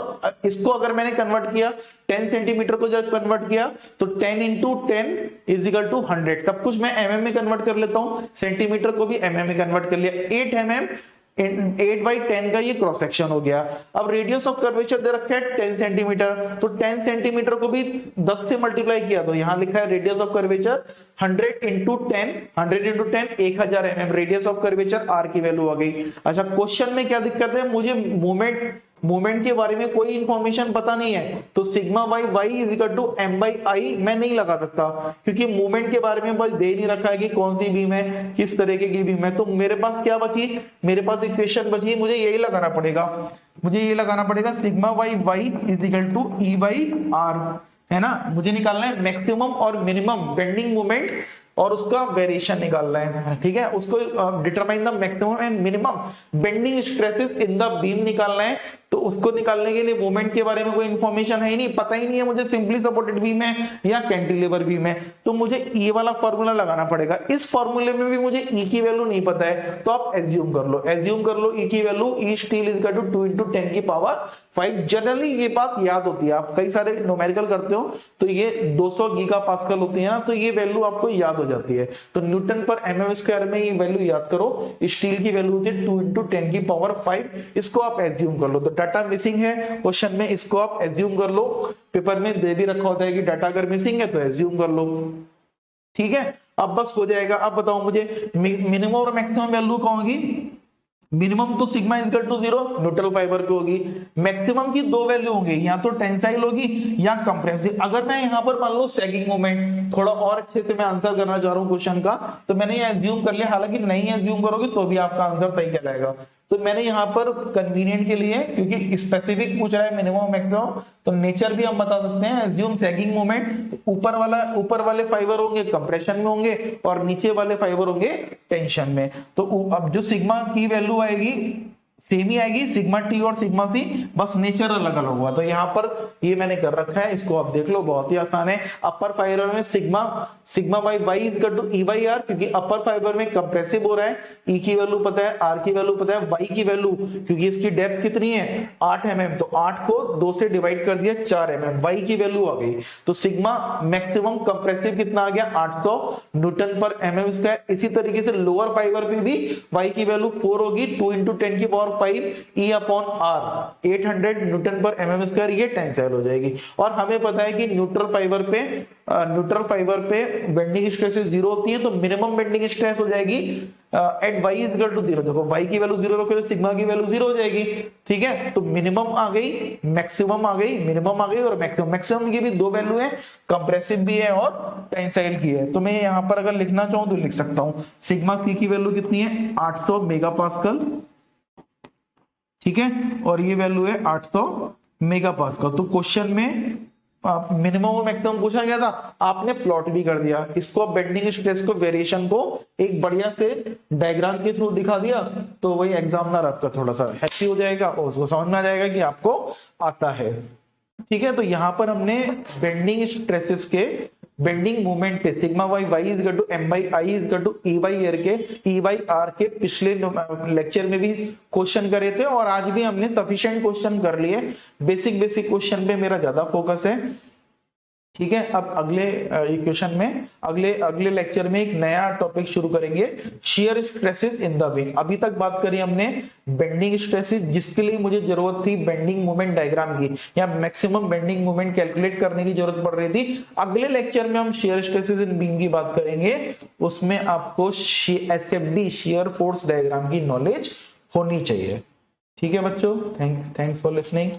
इसको अगर मैंने कन्वर्ट किया 10 सेंटीमीटर को जब कन्वर्ट किया तो 10 इंटू 10 इज इक्वल टू 100। सब कुछ मैं mm में कन्वर्ट कर लेता हूं, सेंटीमीटर को भी mm में कन्वर्ट कर लिया। 8 mm 8/10 का ये क्रॉस सेक्शन हो गया। अब रेडियस ऑफ कर्वेचर दे रखा है 10 सेंटीमीटर, तो 10 सेंटीमीटर को भी 10 से मल्टीप्लाई किया तो यहां लिखा है radius of curvature 100 into 10, 1000 mm radius of curvature R की वैल्यू आ गई। अच्छा, क्वेश्चन में क्या दिक्कत है, मुझे मोमेंट के बारे में कोई इंफॉर्मेशन पता नहीं है, तो sigma by y is equal to M by I मैं नहीं लगा सकता, क्योंकि मूवमेंट के बारे में बस दे नहीं रखा है कि कौन सी बीम है, किस तरीके की बीम है। तो मेरे पास क्या बची, मेरे पास इक्वेशन बची, मुझे यही लगाना पड़ेगा, sigma by y is equal to E by R, है ना। मुझे निकालना है मैक्सिमम और मिनिमम बेंडिंग मोमेंट और उसका वेरिएशन निकालना है, ठीक है। उसको determine the maximum and minimum bending stresses in the beam निकालना है। तो उसको निकालने के लिए मोमेंट के बारे में कोई इंफॉर्मेशन है ही नहीं, पता ही नहीं है मुझे सिंपली सपोर्टेड बीम है या कैंटिलीवर बीम है, तो मुझे ई वाला फॉर्मूला लगाना पड़ेगा। इस फॉर्मूले में भी मुझे ई की वैल्यू नहीं पता है, तो आप एज्यूम कर लो ई की value, E steel is equal to 2 into 10 की पावर 5। जनरली ये बात याद होती है, आप कई सारे न्यूमेरिकल करते हो तो ये 200 गीगा पास्कल होती है ना, तो ये वैल्यू आपको याद हो जाती है। तो न्यूटन पर mm स्क्वायर में ये वैल्यू याद करो, स्टील की वैल्यू होती है 2 इंटू 10 की पावर 5। इसको आप एज्यूम कर लो। तो डाटा मिसिंग है क्वेश्चन में, इसको आप एज्यूम कर लो, पेपर में दे भी रखा होता है कि डाटा अगर मिसिंग है तो एज्यूम कर लो, ठीक है। अब बस हो जाएगा। अब बताओ मुझे मिनिमम और मैक्सिमम वैल्यू कौन होगी। मिनिमम तो sigma is equal to 0 neutral fibre की होगी, मैक्सिमम की दो वैल्यू होंगी, या तो टेंसाइल होगी या कंप्रेसिव। अगर मैं यहाँ पर मान लो सैगिंग मोमेंट, थोड़ा और अच्छे से मैं आंसर करना चाह रहा हूँ क्वेश्चन का, तो मैंने ये एज्यूम कर लिया, हालांकि नहीं एज्यूम करोगे तो भी आपका आंसर सही कहलाएगा। तो मैंने यहाँ पर कन्वीनियंट के लिए, क्योंकि स्पेसिफिक पूछ रहा है मिनिमम मैक्सिमम, तो नेचर भी हम बता सकते हैं, एज्यूम सैगिंग मोमेंट, ऊपर वाले फाइबर होंगे कंप्रेशन में होंगे और नीचे वाले फाइबर होंगे टेंशन में। तो अब जो सिग्मा की वैल्यू आएगी सेम ही आएगी, सिग्मा टी और सिग्मा सी, बस नेचर अलग अलग हुआ। तो यहाँ पर ये मैंने कर रखा है, इसको आप देख लो, बहुत ही आसान है। अपर फाइबर में sigma by y is equal to E by R, क्योंकि अपर फाइबर में कंप्रेसिव हो रहा है, ई की वैल्यू पता है, आर की वैल्यू पता है, वाई की वैल्यू क्योंकि इसकी डेप्थ कितनी है 8 mm, तो 8 को 2 से डिवाइड कर दिया 4 mm, वाई की वैल्यू आ गई। तो सिग्मा मैक्सिमम कंप्रेसिव कितना आ गया 800 न्यूटन पर mm स्क्वायर। इसी तरीके से लोअर फाइबर पे भी वाई की वैल्यू 4 होगी, 2 इंटू 10 की power 5 E upon R 800 newton पर mm स्क्वायर, ये टेंसाइल हो जाएगी। और हमें पता है कि न्यूट्रल फाइबर पे बेंडिंग स्ट्रेसेस 0 होती है, तो मिनिमम बेंडिंग स्ट्रेस हो जाएगी at y is equal to 0। देखो y की वैल्यू 0 रखो तो सिग्मा की वैल्यू 0 हो जाएगी, ठीक है। तो मिनिमम आ गई, मैक्सिमम आ गई, मिनिमम आ गई और मैक्सिमम की भी दो वैल्यू है, कंप्रेसिव भी है और टेंसाइल की है। तो मैं यहाँ पर अगर लिखना चाहूं तो लिख सकता हूं, सिग्मा सी की वैल्यू कितनी है 800 मेगापास्कल, ठीक है, और ये वैल्यू है 800 मेगापास्कल। तो क्वेश्चन में मिनिमम और मैक्सिमम पूछा गया था, आपने प्लॉट भी कर दिया, इसको बेंडिंग स्ट्रेस को वेरिएशन को एक बढ़िया से डायग्राम के थ्रू दिखा दिया, तो वही एग्जामिनर आपका थोड़ा सा हैप्पी हो जाएगा और उसको समझ में आ जाएगा कि आपको आता है, ठीक है। तो यहां पर हमने बेंडिंग स्ट्रेसेस के बेंडिंग मूवमेंट पे sigma by y is equal to M by I is equal to E by R के पिछले लेक्चर में भी क्वेश्चन करे थे और आज भी हमने सफिशिएंट क्वेश्चन कर लिए। बेसिक क्वेश्चन पे मेरा ज्यादा फोकस है। ठीक है। अब अगले इक्वेशन में अगले लेक्चर में एक नया टॉपिक शुरू करेंगे, shear stresses in the beam. अभी तक बात करी हमने बेंडिंग स्ट्रेसेस, जिसके लिए मुझे जरूरत थी बेंडिंग मोमेंट डायग्राम की, या मैक्सिमम बेंडिंग मोमेंट कैलकुलेट करने की जरूरत पड़ रही थी। अगले लेक्चर में हम शियर स्ट्रेसेस इन बीम की बात करेंगे, उसमें आपको एसएफडी शियर फोर्स डायग्राम की नॉलेज होनी चाहिए। ठीक है बच्चों, थैंक्स फॉर लिसनिंग।